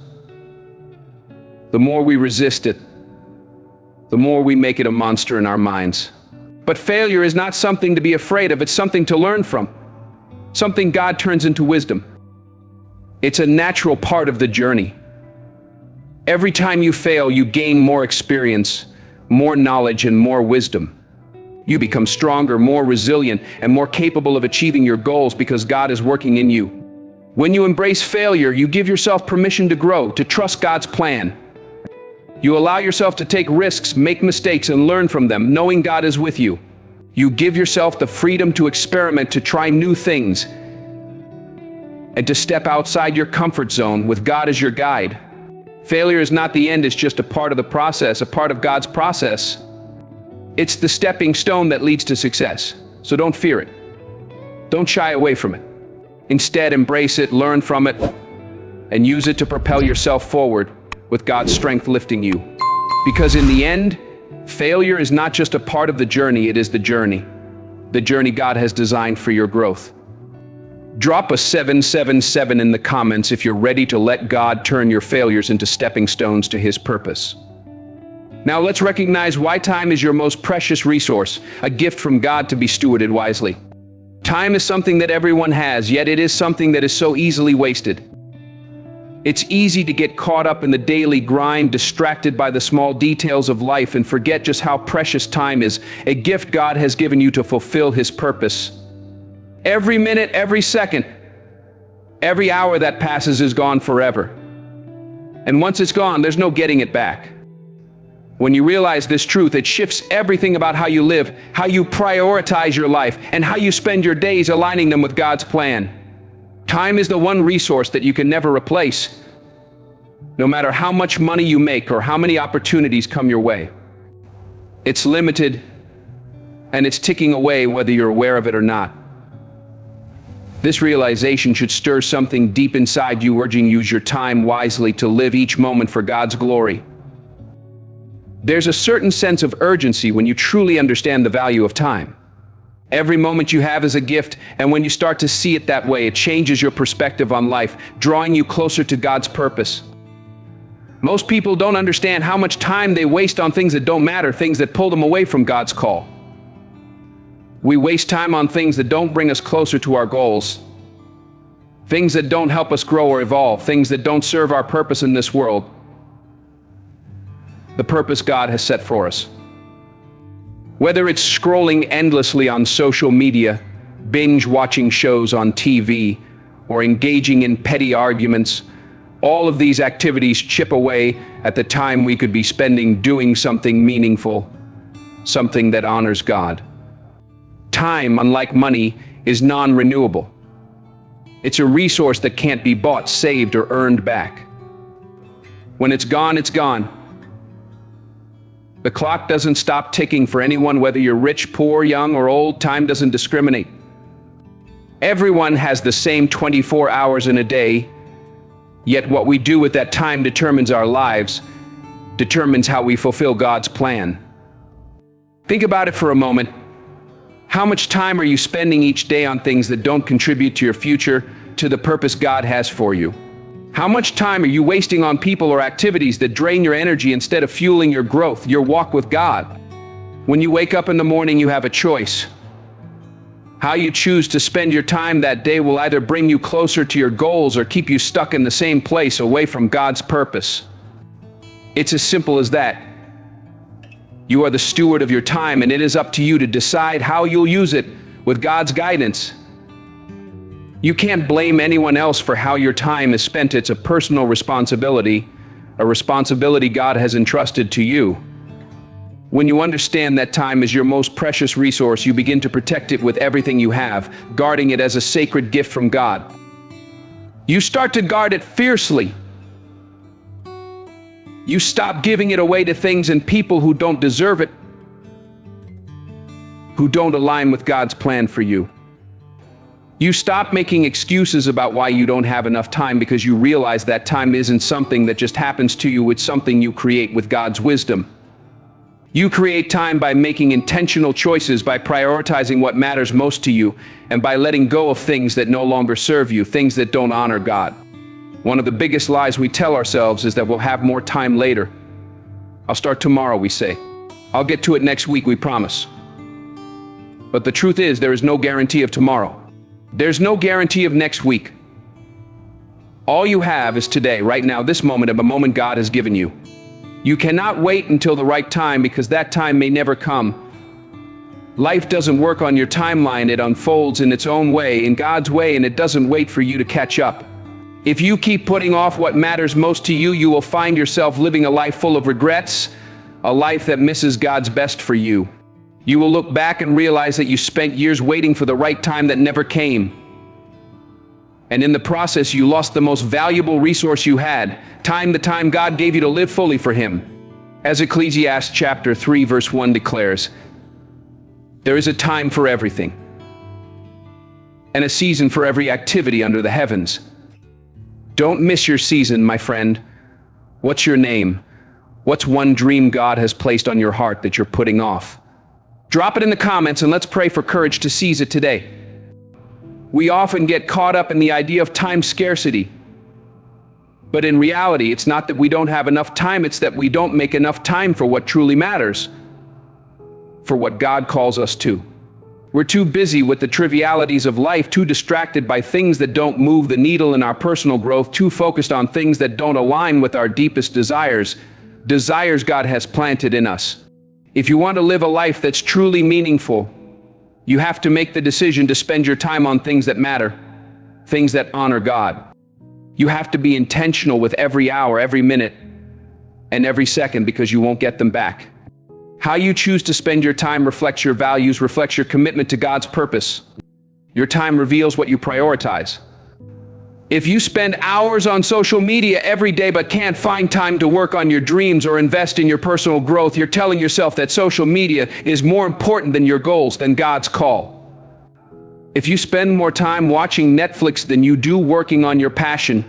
[SPEAKER 1] The more we resist it, the more we make it a monster in our minds. But failure is not something to be afraid of, it's something to learn from, something God turns into wisdom. It's a natural part of the journey. Every time you fail, you gain more experience, more knowledge, and more wisdom. You become stronger, more resilient, and more capable of achieving your goals because God is working in you. When you embrace failure, you give yourself permission to grow, to trust God's plan. You allow yourself to take risks, make mistakes, and learn from them, knowing God is with you. You give yourself the freedom to experiment, to try new things, and to step outside your comfort zone with God as your guide. Failure is not the end, it's just a part of the process, a part of God's process. It's the stepping stone that leads to success. So don't fear it. Don't shy away from it. Instead, embrace it, learn from it, and use it to propel yourself forward with God's strength lifting you. Because in the end, failure is not just a part of the journey, it is the journey God has designed for your growth. Drop a 777 in the comments if you're ready to let God turn your failures into stepping stones to His purpose. Now let's recognize why time is your most precious resource, a gift from God to be stewarded wisely. Time is something that everyone has, yet it is something that is so easily wasted. It's easy to get caught up in the daily grind, distracted by the small details of life, and forget just how precious time is, a gift God has given you to fulfill His purpose. Every minute, every second, every hour that passes is gone forever. And once it's gone, there's no getting it back. When you realize this truth, it shifts everything about how you live, how you prioritize your life, and how you spend your days aligning them with God's plan. Time is the one resource that you can never replace, no matter how much money you make or how many opportunities come your way. It's limited, and it's ticking away whether you're aware of it or not. This realization should stir something deep inside you, urging you to use your time wisely to live each moment for God's glory. There's a certain sense of urgency when you truly understand the value of time. Every moment you have is a gift, and when you start to see it that way, it changes your perspective on life, drawing you closer to God's purpose. Most people don't understand how much time they waste on things that don't matter, things that pull them away from God's call. We waste time on things that don't bring us closer to our goals, things that don't help us grow or evolve, things that don't serve our purpose in this world, the purpose God has set for us. Whether it's scrolling endlessly on social media, binge watching shows on TV, or engaging in petty arguments, all of these activities chip away at the time we could be spending doing something meaningful, something that honors God. Time, unlike money, is non-renewable. It's a resource that can't be bought, saved, or earned back. When it's gone, it's gone. The clock doesn't stop ticking for anyone, whether you're rich, poor, young, or old. Time doesn't discriminate. Everyone has the same 24 hours in a day, yet what we do with that time determines our lives, determines how we fulfill God's plan. Think about it for a moment. How much time are you spending each day on things that don't contribute to your future, to the purpose God has for you? How much time are you wasting on people or activities that drain your energy instead of fueling your growth, your walk with God? When you wake up in the morning, you have a choice. How you choose to spend your time that day will either bring you closer to your goals or keep you stuck in the same place, away from God's purpose. It's as simple as that. You are the steward of your time, and it is up to you to decide how you'll use it with God's guidance. You can't blame anyone else for how your time is spent. It's a personal responsibility, a responsibility God has entrusted to you. When you understand that time is your most precious resource, you begin to protect it with everything you have, guarding it as a sacred gift from God. You start to guard it fiercely. You stop giving it away to things and people who don't deserve it, who don't align with God's plan for you. You stop making excuses about why you don't have enough time, because you realize that time isn't something that just happens to you, it's something you create with God's wisdom. You create time by making intentional choices, by prioritizing what matters most to you, and by letting go of things that no longer serve you, things that don't honor God. One of the biggest lies we tell ourselves is that we'll have more time later. I'll start tomorrow, we say. I'll get to it next week, we promise. But the truth is, there is no guarantee of tomorrow. There's no guarantee of next week. All you have is today, right now, this moment, of a moment God has given you. You cannot wait until the right time, because that time may never come. Life doesn't work on your timeline. It unfolds in its own way, in God's way, and it doesn't wait for you to catch up. If you keep putting off what matters most to you, you will find yourself living a life full of regrets, a life that misses God's best for you. You will look back and realize that you spent years waiting for the right time that never came. And in the process, you lost the most valuable resource you had, time, the time God gave you to live fully for Him. As Ecclesiastes chapter 3, verse 1 declares, there is a time for everything, and a season for every activity under the heavens. Don't miss your season, my friend. What's your name? What's one dream God has placed on your heart that you're putting off? Drop it in the comments and let's pray for courage to seize it today. We often get caught up in the idea of time scarcity. But in reality, it's not that we don't have enough time, it's that we don't make enough time for what truly matters, for what God calls us to. We're too busy with the trivialities of life, too distracted by things that don't move the needle in our personal growth, too focused on things that don't align with our deepest desires God has planted in us. If you want to live a life that's truly meaningful, you have to make the decision to spend your time on things that matter, things that honor God. You have to be intentional with every hour, every minute, and every second, because you won't get them back. How you choose to spend your time reflects your values, reflects your commitment to God's purpose. Your time reveals what you prioritize. If you spend hours on social media every day but can't find time to work on your dreams or invest in your personal growth, you're telling yourself that social media is more important than your goals, than God's call. If you spend more time watching Netflix than you do working on your passion,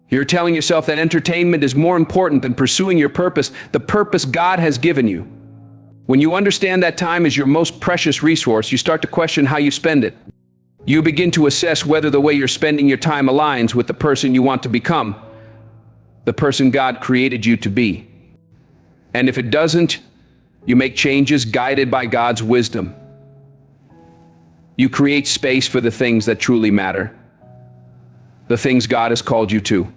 [SPEAKER 1] you're telling yourself that entertainment is more important than pursuing your purpose, the purpose God has given you. When you understand that time is your most precious resource, you start to question how you spend it. You begin to assess whether the way you're spending your time aligns with the person you want to become, the person God created you to be. And if it doesn't, you make changes guided by God's wisdom. You create space for the things that truly matter, the things God has called you to.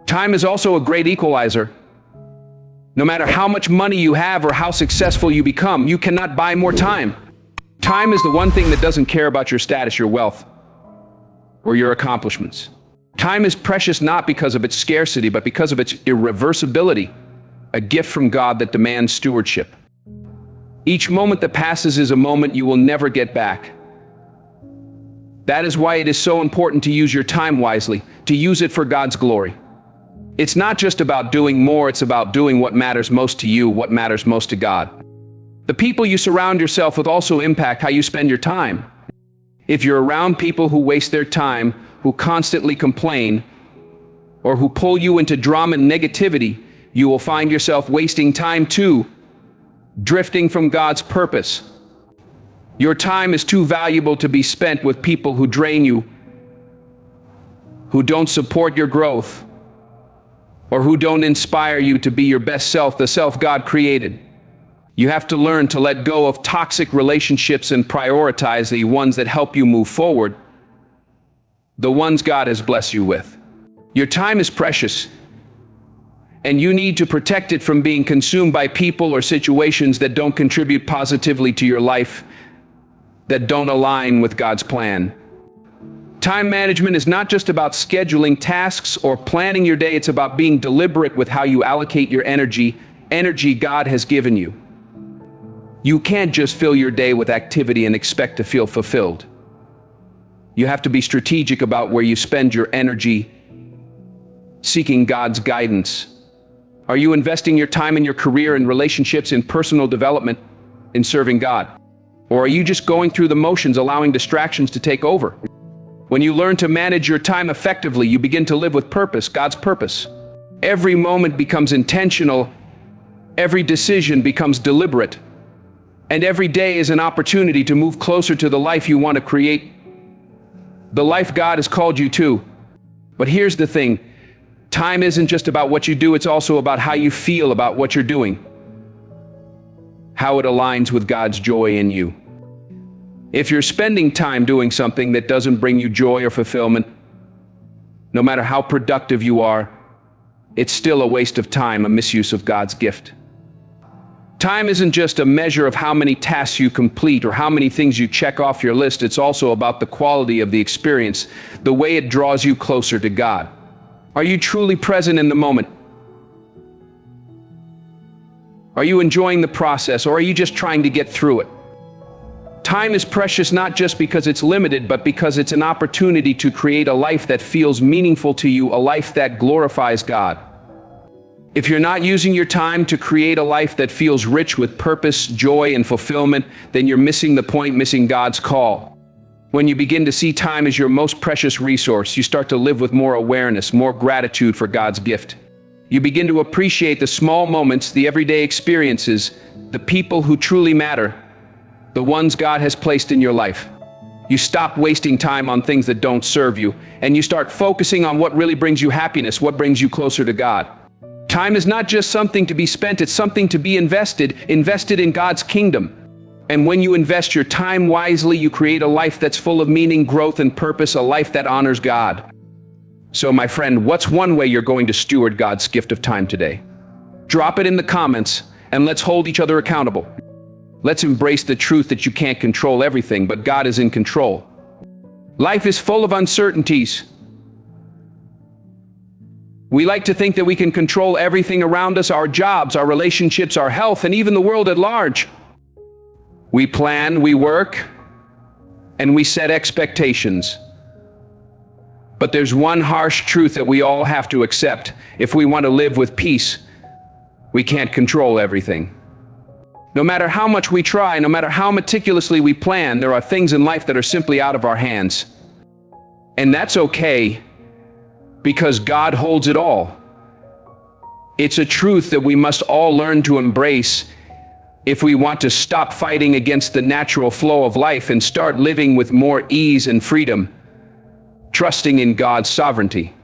[SPEAKER 1] Time is also a great equalizer. No matter how much money you have or how successful you become, you cannot buy more time. Time is the one thing that doesn't care about your status, your wealth, or your accomplishments. Time is precious not because of its scarcity, but because of its irreversibility, a gift from God that demands stewardship. Each moment that passes is a moment you will never get back. That is why it is so important to use your time wisely, to use it for God's glory. It's not just about doing more, it's about doing what matters most to you, what matters most to God. The people you surround yourself with also impact how you spend your time. If you're around people who waste their time, who constantly complain, or who pull you into drama and negativity, you will find yourself wasting time too, drifting from God's purpose. Your time is too valuable to be spent with people who drain you, who don't support your growth, or who don't inspire you to be your best self, the self God created. You have to learn to let go of toxic relationships and prioritize the ones that help you move forward, the ones God has blessed you with. Your time is precious, and you need to protect it from being consumed by people or situations that don't contribute positively to your life, that don't align with God's plan. Time management is not just about scheduling tasks or planning your day, it's about being deliberate with how you allocate your energy God has given you. You can't just fill your day with activity and expect to feel fulfilled. You have to be strategic about where you spend your energy, seeking God's guidance. Are you investing your time in your career and relationships, in personal development, in serving God? Or are you just going through the motions, allowing distractions to take over? When you learn to manage your time effectively, you begin to live with purpose, God's purpose. Every moment becomes intentional, every decision becomes deliberate, and every day is an opportunity to move closer to the life you want to create, the life God has called you to. But here's the thing, time isn't just about what you do, it's also about how you feel about what you're doing, how it aligns with God's joy in you. If you're spending time doing something that doesn't bring you joy or fulfillment, no matter how productive you are, it's still a waste of time, a misuse of God's gift. Time isn't just a measure of how many tasks you complete or how many things you check off your list. It's also about the quality of the experience, the way it draws you closer to God. Are you truly present in the moment? Are you enjoying the process, or are you just trying to get through it? Time is precious not just because it's limited, but because it's an opportunity to create a life that feels meaningful to you, a life that glorifies God. If you're not using your time to create a life that feels rich with purpose, joy, and fulfillment, then you're missing the point, missing God's call. When you begin to see time as your most precious resource, you start to live with more awareness, more gratitude for God's gift. You begin to appreciate the small moments, the everyday experiences, the people who truly matter, the ones God has placed in your life. You stop wasting time on things that don't serve you, and you start focusing on what really brings you happiness, what brings you closer to God. Time is not just something to be spent, it's something to be invested in God's kingdom. And when you invest your time wisely, you create a life that's full of meaning, growth, and purpose, a life that honors God. So, my friend, what's one way you're going to steward God's gift of time today? Drop it in the comments, and let's hold each other accountable. Let's embrace the truth that you can't control everything, but God is in control. Life is full of uncertainties. We like to think that we can control everything around us, our jobs, our relationships, our health, and even the world at large. We plan, we work, and we set expectations. But there's one harsh truth that we all have to accept. If we want to live with peace, we can't control everything. No matter how much we try, no matter how meticulously we plan, there are things in life that are simply out of our hands. And that's okay, because God holds it all. It's a truth that we must all learn to embrace if we want to stop fighting against the natural flow of life and start living with more ease and freedom, trusting in God's sovereignty.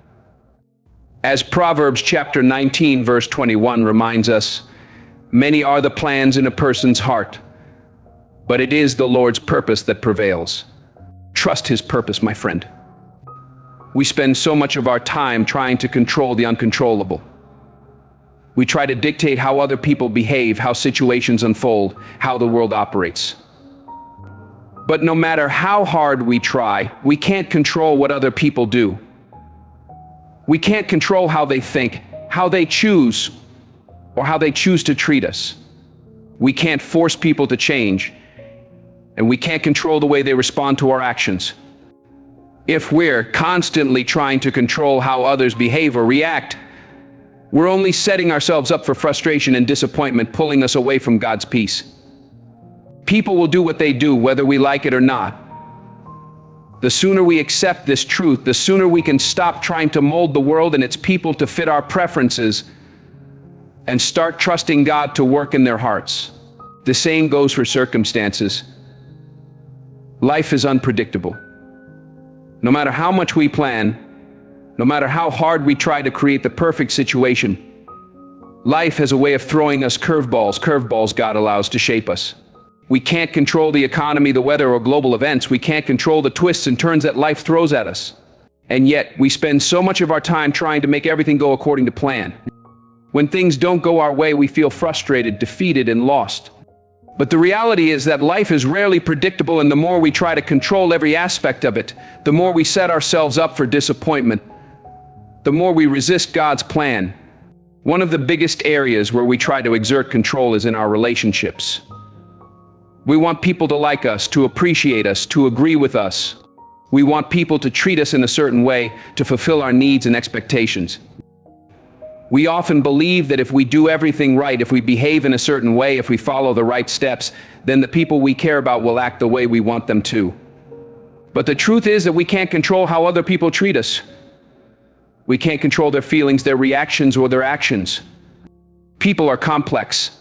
[SPEAKER 1] As Proverbs chapter 19, verse 21 reminds us, many are the plans in a person's heart, but it is the Lord's purpose that prevails. Trust His purpose, my friend. We spend so much of our time trying to control the uncontrollable. We try to dictate how other people behave, how situations unfold, how the world operates. But no matter how hard we try, we can't control what other people do. We can't control how they think, how they choose, or how they choose to treat us. We can't force people to change, and we can't control the way they respond to our actions. If we're constantly trying to control how others behave or react, we're only setting ourselves up for frustration and disappointment, pulling us away from God's peace. People will do what they do, whether we like it or not. The sooner we accept this truth, the sooner we can stop trying to mold the world and its people to fit our preferences and start trusting God to work in their hearts. The same goes for circumstances. Life is unpredictable. No matter how much we plan, no matter how hard we try to create the perfect situation, life has a way of throwing us curveballs God allows to shape us. We can't control the economy, the weather, or global events. We can't control the twists and turns that life throws at us. And yet, we spend so much of our time trying to make everything go according to plan. When things don't go our way, we feel frustrated, defeated, and lost. But the reality is that life is rarely predictable, and the more we try to control every aspect of it, the more we set ourselves up for disappointment, the more we resist God's plan. One of the biggest areas where we try to exert control is in our relationships. We want people to like us, to appreciate us, to agree with us. We want people to treat us in a certain way, to fulfill our needs and expectations. We often believe that if we do everything right, if we behave in a certain way, if we follow the right steps, then the people we care about will act the way we want them to. But the truth is that we can't control how other people treat us. We can't control their feelings, their reactions, or their actions. People are complex,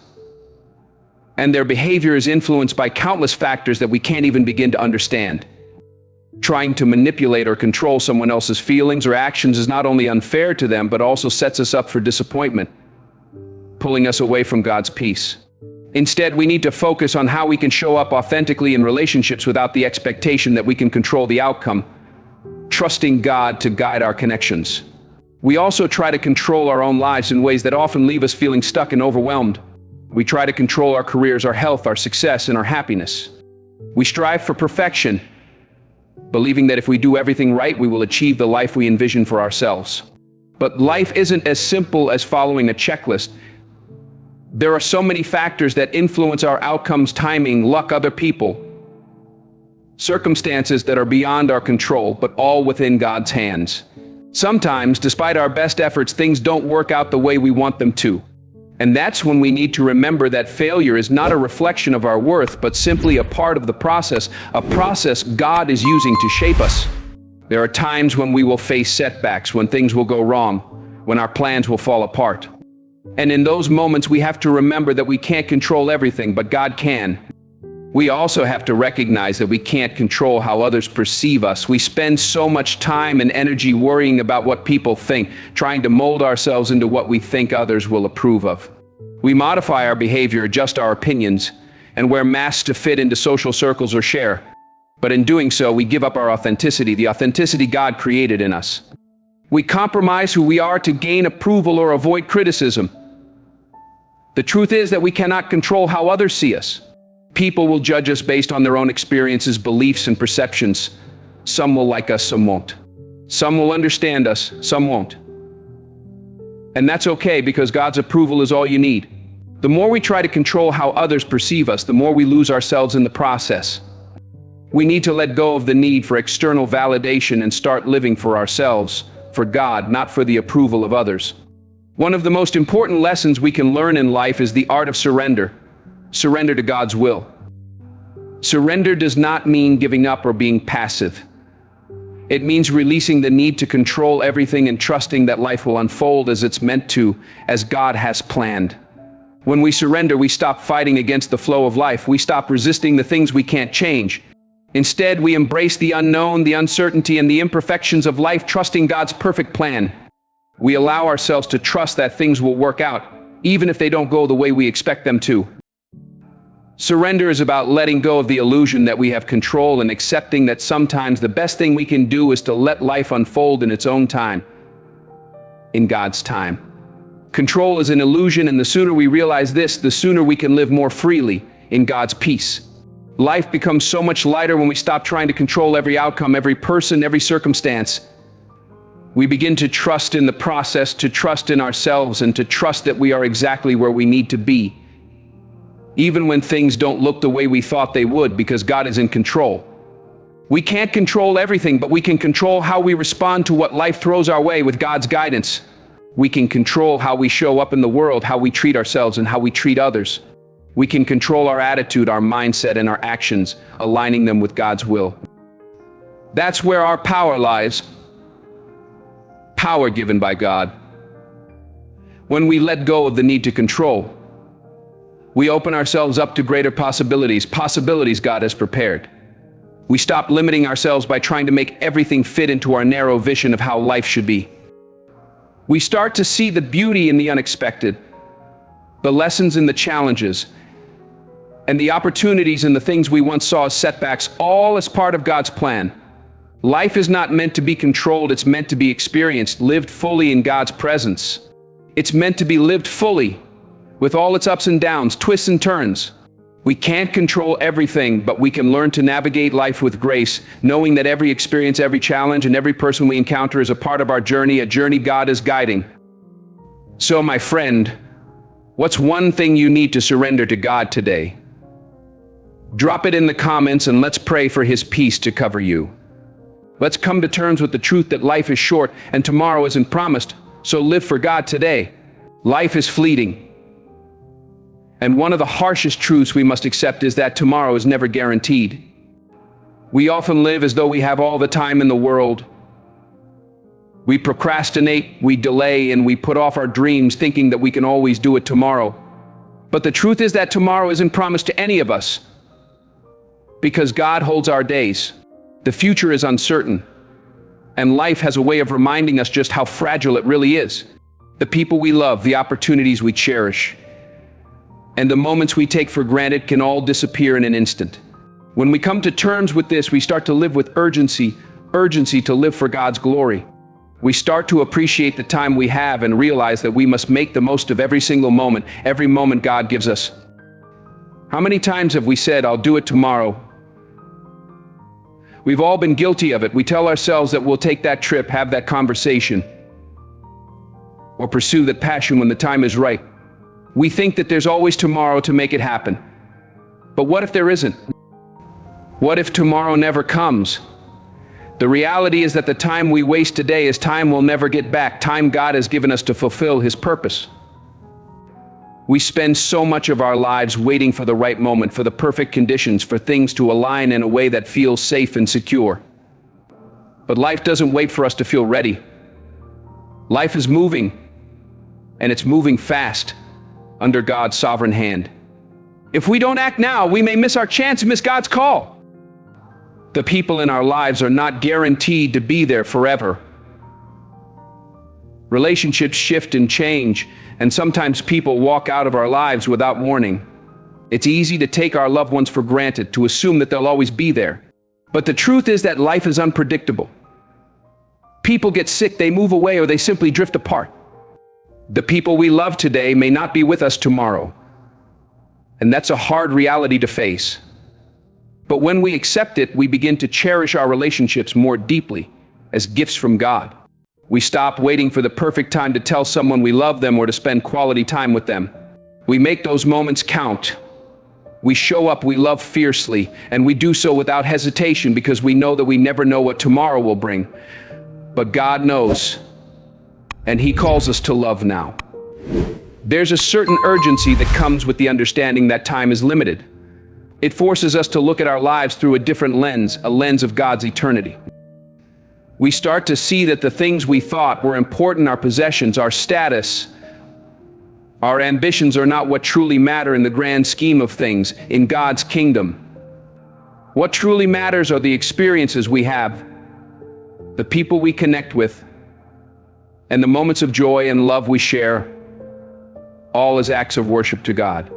[SPEAKER 1] and their behavior is influenced by countless factors that we can't even begin to understand. Trying to manipulate or control someone else's feelings or actions is not only unfair to them, but also sets us up for disappointment, pulling us away from God's peace. Instead, we need to focus on how we can show up authentically in relationships without the expectation that we can control the outcome, trusting God to guide our connections. We also try to control our own lives in ways that often leave us feeling stuck and overwhelmed. We try to control our careers, our health, our success, and our happiness. We strive for perfection, believing that if we do everything right, we will achieve the life we envision for ourselves. But life isn't as simple as following a checklist. There are so many factors that influence our outcomes: timing, luck, other people, circumstances that are beyond our control, but all within God's hands. Sometimes, despite our best efforts, things don't work out the way we want them to. And that's when we need to remember that failure is not a reflection of our worth, but simply a part of the process, a process God is using to shape us. There are times when we will face setbacks, when things will go wrong, when our plans will fall apart. And in those moments, we have to remember that we can't control everything, but God can. We also have to recognize that we can't control how others perceive us. We spend so much time and energy worrying about what people think, trying to mold ourselves into what we think others will approve of. We modify our behavior, adjust our opinions, and wear masks to fit into social circles or share. But in doing so, we give up our authenticity, the authenticity God created in us. We compromise who we are to gain approval or avoid criticism. The truth is that we cannot control how others see us. People will judge us based on their own experiences, beliefs, and perceptions. Some will like us, some won't. Some will understand us, some won't. And that's okay, because God's approval is all you need. The more we try to control how others perceive us, the more we lose ourselves in the process. We need to let go of the need for external validation and start living for ourselves, for God, not for the approval of others. One of the most important lessons we can learn in life is the art of surrender. Surrender to God's will. Surrender does not mean giving up or being passive. It means releasing the need to control everything and trusting that life will unfold as it's meant to, as God has planned. When we surrender, we stop fighting against the flow of life. We stop resisting the things we can't change. Instead, we embrace the unknown, the uncertainty, and the imperfections of life, trusting God's perfect plan. We allow ourselves to trust that things will work out, even if they don't go the way we expect them to. Surrender is about letting go of the illusion that we have control and accepting that sometimes the best thing we can do is to let life unfold in its own time, in God's time. Control is an illusion, and the sooner we realize this, the sooner we can live more freely in God's peace. Life becomes so much lighter when we stop trying to control every outcome, every person, every circumstance. We begin to trust in the process, to trust in ourselves, and to trust that we are exactly where we need to be, even when things don't look the way we thought they would, because God is in control. We can't control everything, but we can control how we respond to what life throws our way with God's guidance. We can control how we show up in the world, how we treat ourselves, and how we treat others. We can control our attitude, our mindset, and our actions, aligning them with God's will. That's where our power lies. Power given by God. When we let go of the need to control, we open ourselves up to greater possibilities God has prepared. We stop limiting ourselves by trying to make everything fit into our narrow vision of how life should be. We start to see the beauty in the unexpected, the lessons in the challenges, and the opportunities in the things we once saw as setbacks, all as part of God's plan. Life is not meant to be controlled, it's meant to be experienced, lived fully in God's presence. It's meant to be lived fully, with all its ups and downs, twists and turns. We can't control everything, but we can learn to navigate life with grace, knowing that every experience, every challenge, and every person we encounter is a part of our journey, a journey God is guiding. So, my friend, what's one thing you need to surrender to God today? Drop it in the comments and let's pray for His peace to cover you. Let's come to terms with the truth that life is short and tomorrow isn't promised, so live for God today. Life is fleeting. And one of the harshest truths we must accept is that tomorrow is never guaranteed. We often live as though we have all the time in the world. We procrastinate, we delay, and we put off our dreams thinking that we can always do it tomorrow. But the truth is that tomorrow isn't promised to any of us, because God holds our days. The future is uncertain, and life has a way of reminding us just how fragile it really is. The people we love, the opportunities we cherish, and the moments we take for granted can all disappear in an instant. When we come to terms with this, we start to live with urgency to live for God's glory. We start to appreciate the time we have and realize that we must make the most of every single moment, every moment God gives us. How many times have we said, "I'll do it tomorrow"? We've all been guilty of it. We tell ourselves that we'll take that trip, have that conversation, or pursue that passion when the time is right. We think that there's always tomorrow to make it happen. But what if there isn't? What if tomorrow never comes? The reality is that the time we waste today is time we'll never get back, time God has given us to fulfill His purpose. We spend so much of our lives waiting for the right moment, for the perfect conditions, for things to align in a way that feels safe and secure. But life doesn't wait for us to feel ready. Life is moving, and it's moving fast under God's sovereign hand. If we don't act now, we may miss our chance and miss God's call. The people in our lives are not guaranteed to be there forever. Relationships shift and change, and sometimes people walk out of our lives without warning. It's easy to take our loved ones for granted, to assume that they'll always be there. But the truth is that life is unpredictable. People get sick, they move away, or they simply drift apart. The people we love today may not be with us tomorrow. And that's a hard reality to face. But when we accept it, we begin to cherish our relationships more deeply as gifts from God. We stop waiting for the perfect time to tell someone we love them or to spend quality time with them. We make those moments count. We show up, we love fiercely, and we do so without hesitation because we know that we never know what tomorrow will bring. But God knows, and He calls us to love now. There's a certain urgency that comes with the understanding that time is limited. It forces us to look at our lives through a different lens, a lens of God's eternity. We start to see that the things we thought were important, our possessions, our status, our ambitions, are not what truly matter in the grand scheme of things in God's kingdom. What truly matters are the experiences we have, the people we connect with, and the moments of joy and love we share, all as acts of worship to God.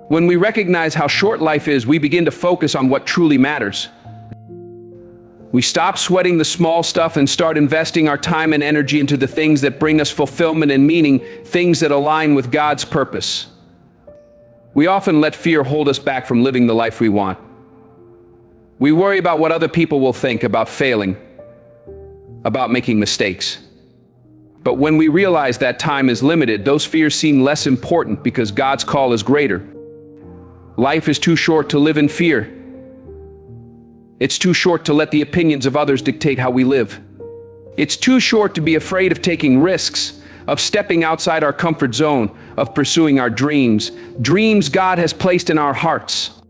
[SPEAKER 1] When we recognize how short life is, we begin to focus on what truly matters. We stop sweating the small stuff and start investing our time and energy into the things that bring us fulfillment and meaning, things that align with God's purpose. We often let fear hold us back from living the life we want. We worry about what other people will think, about failing, about making mistakes. But when we realize that time is limited, those fears seem less important because God's call is greater. Life is too short to live in fear. It's too short to let the opinions of others dictate how we live. It's too short to be afraid of taking risks, of stepping outside our comfort zone, of pursuing our dreams, dreams God has placed in our hearts.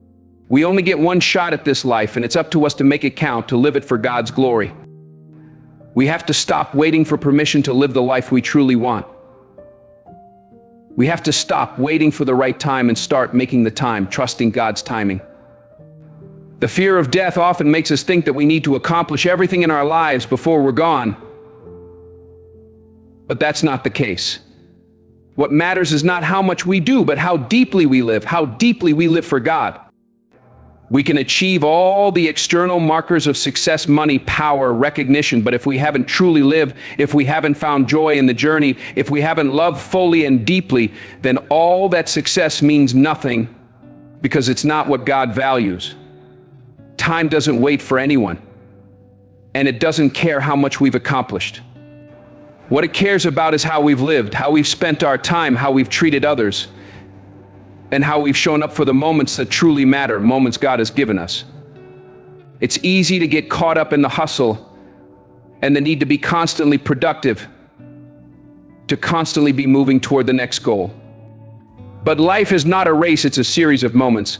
[SPEAKER 1] We only get one shot at this life, and it's up to us to make it count, to live it for God's glory. We have to stop waiting for permission to live the life we truly want. We have to stop waiting for the right time and start making the time, trusting God's timing. The fear of death often makes us think that we need to accomplish everything in our lives before we're gone. But that's not the case. What matters is not how much we do, but how deeply we live for God. We can achieve all the external markers of success, money, power, recognition, but if we haven't truly lived, if we haven't found joy in the journey, if we haven't loved fully and deeply, then all that success means nothing, because it's not what God values. Time doesn't wait for anyone, and it doesn't care how much we've accomplished. What it cares about is how we've lived, how we've spent our time, how we've treated others, and how we've shown up for the moments that truly matter, moments God has given us. It's easy to get caught up in the hustle and the need to be constantly productive, to constantly be moving toward the next goal. But life is not a race, it's a series of moments,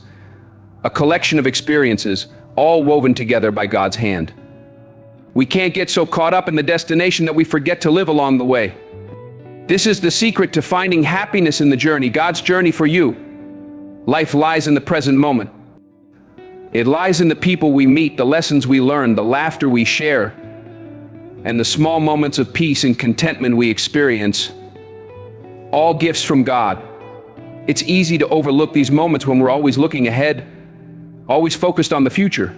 [SPEAKER 1] a collection of experiences, all woven together by God's hand. We can't get so caught up in the destination that we forget to live along the way. This is the secret to finding happiness in the journey, God's journey for you. Life lies in the present moment. It lies in the people we meet, the lessons we learn, the laughter we share, and the small moments of peace and contentment we experience. All gifts from God. It's easy to overlook these moments when we're always looking ahead, always focused on the future.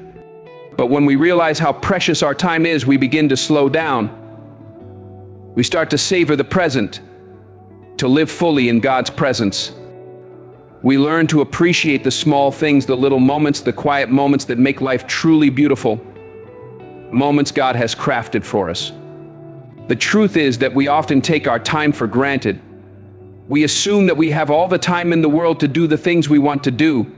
[SPEAKER 1] But when we realize how precious our time is, we begin to slow down. We start to savor the present, to live fully in God's presence. We learn to appreciate the small things, the little moments, the quiet moments that make life truly beautiful, moments God has crafted for us. The truth is that we often take our time for granted. We assume that we have all the time in the world to do the things we want to do.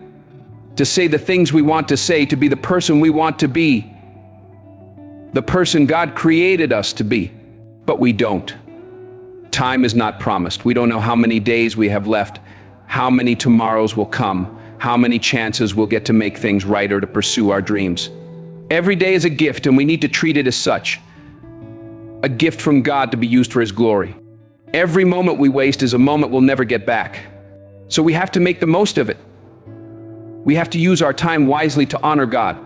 [SPEAKER 1] to say the things we want to say, to be the person we want to be, the person God created us to be. But we don't. Time is not promised. We don't know how many days we have left, how many tomorrows will come, how many chances we'll get to make things right or to pursue our dreams. Every day is a gift, and we need to treat it as such. A gift from God to be used for His glory. Every moment we waste is a moment we'll never get back. So we have to make the most of it. We have to use our time wisely to honor God.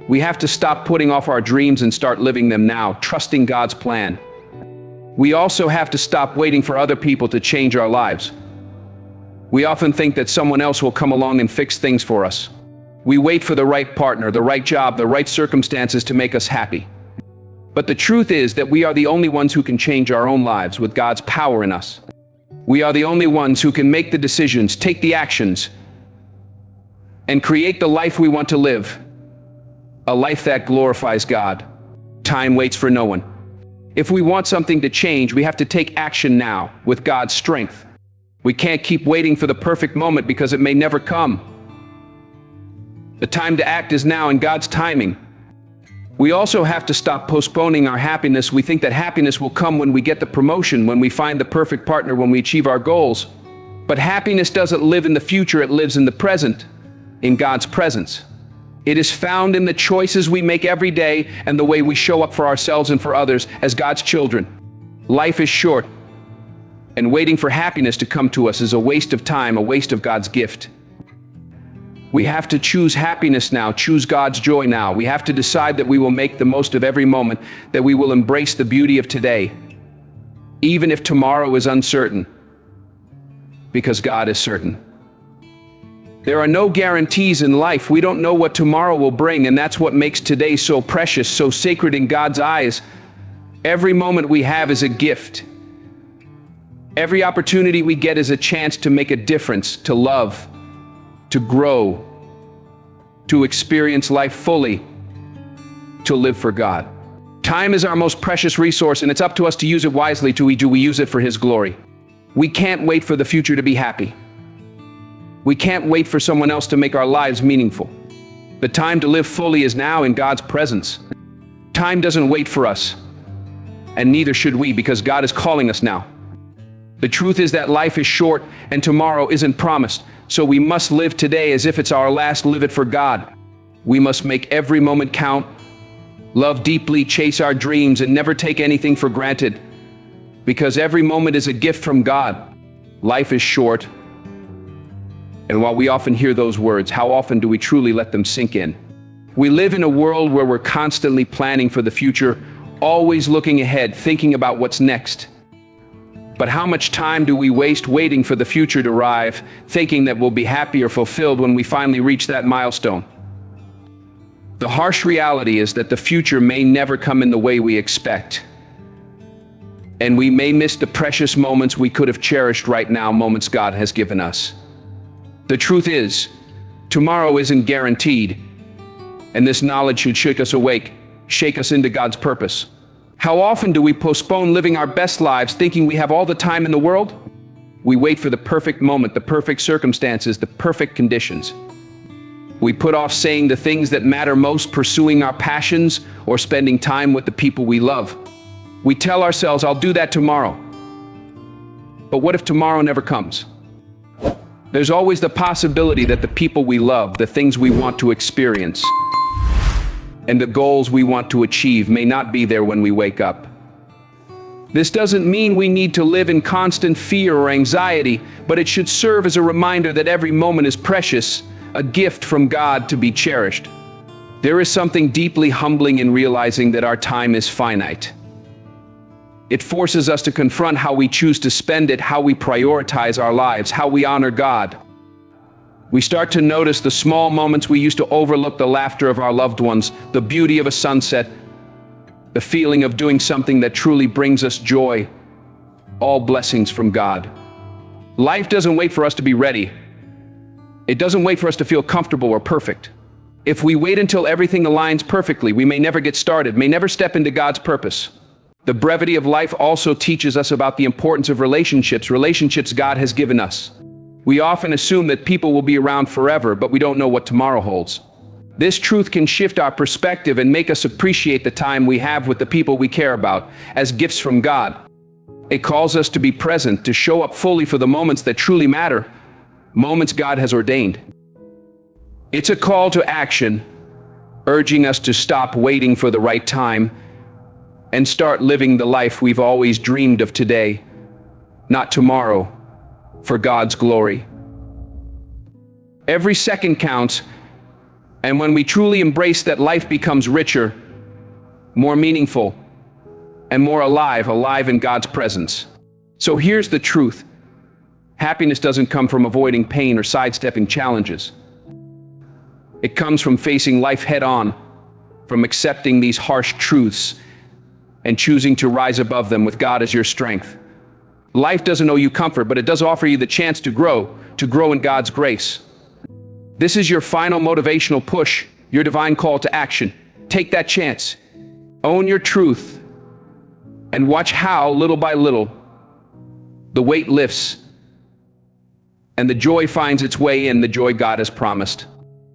[SPEAKER 1] We have to stop putting off our dreams and start living them now, trusting God's plan. We also have to stop waiting for other people to change our lives. We often think that someone else will come along and fix things for us. We wait for the right partner, the right job, the right circumstances to make us happy. But the truth is that we are the only ones who can change our own lives with God's power in us. We are the only ones who can make the decisions, take the actions, and create the life we want to live. A life that glorifies God. Time waits for no one. If we want something to change, we have to take action now with God's strength. We can't keep waiting for the perfect moment because it may never come. The time to act is now in God's timing. We also have to stop postponing our happiness. We think that happiness will come when we get the promotion, when we find the perfect partner, when we achieve our goals. But happiness doesn't live in the future, it lives in the present, in God's presence. It is found in the choices we make every day and the way we show up for ourselves and for others as God's children. Life is short, and waiting for happiness to come to us is a waste of time, a waste of God's gift. We have to choose happiness now, choose God's joy now. We have to decide that we will make the most of every moment, that we will embrace the beauty of today, even if tomorrow is uncertain, because God is certain. There are no guarantees in life. We don't know what tomorrow will bring, and that's what makes today so precious, so sacred in God's eyes. Every moment we have is a gift. Every opportunity we get is a chance to make a difference, to love, to grow, to experience life fully, to live for God. Time is our most precious resource, and it's up to us to use it wisely. Do we use it for His glory? We can't wait for the future to be happy. We can't wait for someone else to make our lives meaningful. The time to live fully is now in God's presence. Time doesn't wait for us, and neither should we, because God is calling us now. The truth is that life is short and tomorrow isn't promised, so we must live today as if it's our last. Live it for God. We must make every moment count, love deeply, chase our dreams, and never take anything for granted, because every moment is a gift from God. Life is short. And while we often hear those words, how often do we truly let them sink in? We live in a world where we're constantly planning for the future, always looking ahead, thinking about what's next. But how much time do we waste waiting for the future to arrive, thinking that we'll be happy or fulfilled when we finally reach that milestone? The harsh reality is that the future may never come in the way we expect. And we may miss the precious moments we could have cherished right now, moments God has given us. The truth is, tomorrow isn't guaranteed, and this knowledge should shake us awake, shake us into God's purpose. How often do we postpone living our best lives thinking we have all the time in the world? We wait for the perfect moment, the perfect circumstances, the perfect conditions. We put off saying the things that matter most, pursuing our passions, or spending time with the people we love. We tell ourselves, I'll do that tomorrow. But what if tomorrow never comes? There's always the possibility that the people we love, the things we want to experience, and the goals we want to achieve may not be there when we wake up. This doesn't mean we need to live in constant fear or anxiety, but it should serve as a reminder that every moment is precious, a gift from God to be cherished. There is something deeply humbling in realizing that our time is finite. It forces us to confront how we choose to spend it, how we prioritize our lives, how we honor God. We start to notice the small moments we used to overlook, the laughter of our loved ones, the beauty of a sunset, the feeling of doing something that truly brings us joy, all blessings from God. Life doesn't wait for us to be ready. It doesn't wait for us to feel comfortable or perfect. If we wait until everything aligns perfectly, we may never get started, may never step into God's purpose. The brevity of life also teaches us about the importance of relationships God has given us. We often assume that people will be around forever, but we don't know what tomorrow holds. This truth can shift our perspective and make us appreciate the time we have with the people we care about as gifts from God. It calls us to be present, to show up fully for the moments that truly matter, moments God has ordained. It's a call to action, urging us to stop waiting for the right time and start living the life we've always dreamed of today, not tomorrow, for God's glory. Every second counts, and when we truly embrace that, life becomes richer, more meaningful, and more alive in God's presence. So here's the truth. Happiness doesn't come from avoiding pain or sidestepping challenges. It comes from facing life head-on, from accepting these harsh truths and choosing to rise above them with God as your strength. Life doesn't owe you comfort, but it does offer you the chance to grow in God's grace. This is your final motivational push, your divine call to action. Take that chance. Own your truth and watch how, little by little, the weight lifts and the joy finds its way in, the joy God has promised.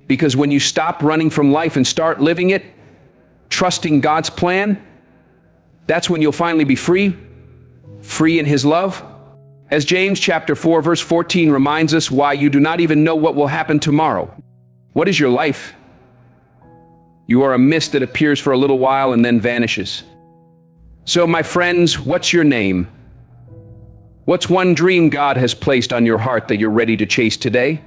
[SPEAKER 1] Because when you stop running from life and start living it, trusting God's plan, that's when you'll finally be free in His love. As James chapter 4 verse 14 reminds us, why you do not even know what will happen tomorrow. What is your life? You are a mist that appears for a little while and then vanishes. So my friends, what's your name? What's one dream God has placed on your heart that you're ready to chase today?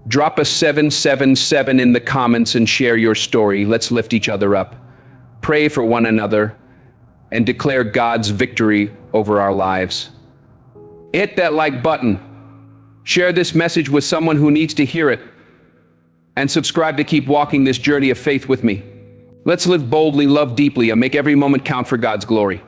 [SPEAKER 1] Drop a 777 in the comments and share your story. Let's lift each other up, pray for one another, and declare God's victory over our lives. Hit that like button, share this message with someone who needs to hear it, and subscribe to keep walking this journey of faith with me. Let's live boldly, love deeply, and make every moment count for God's glory.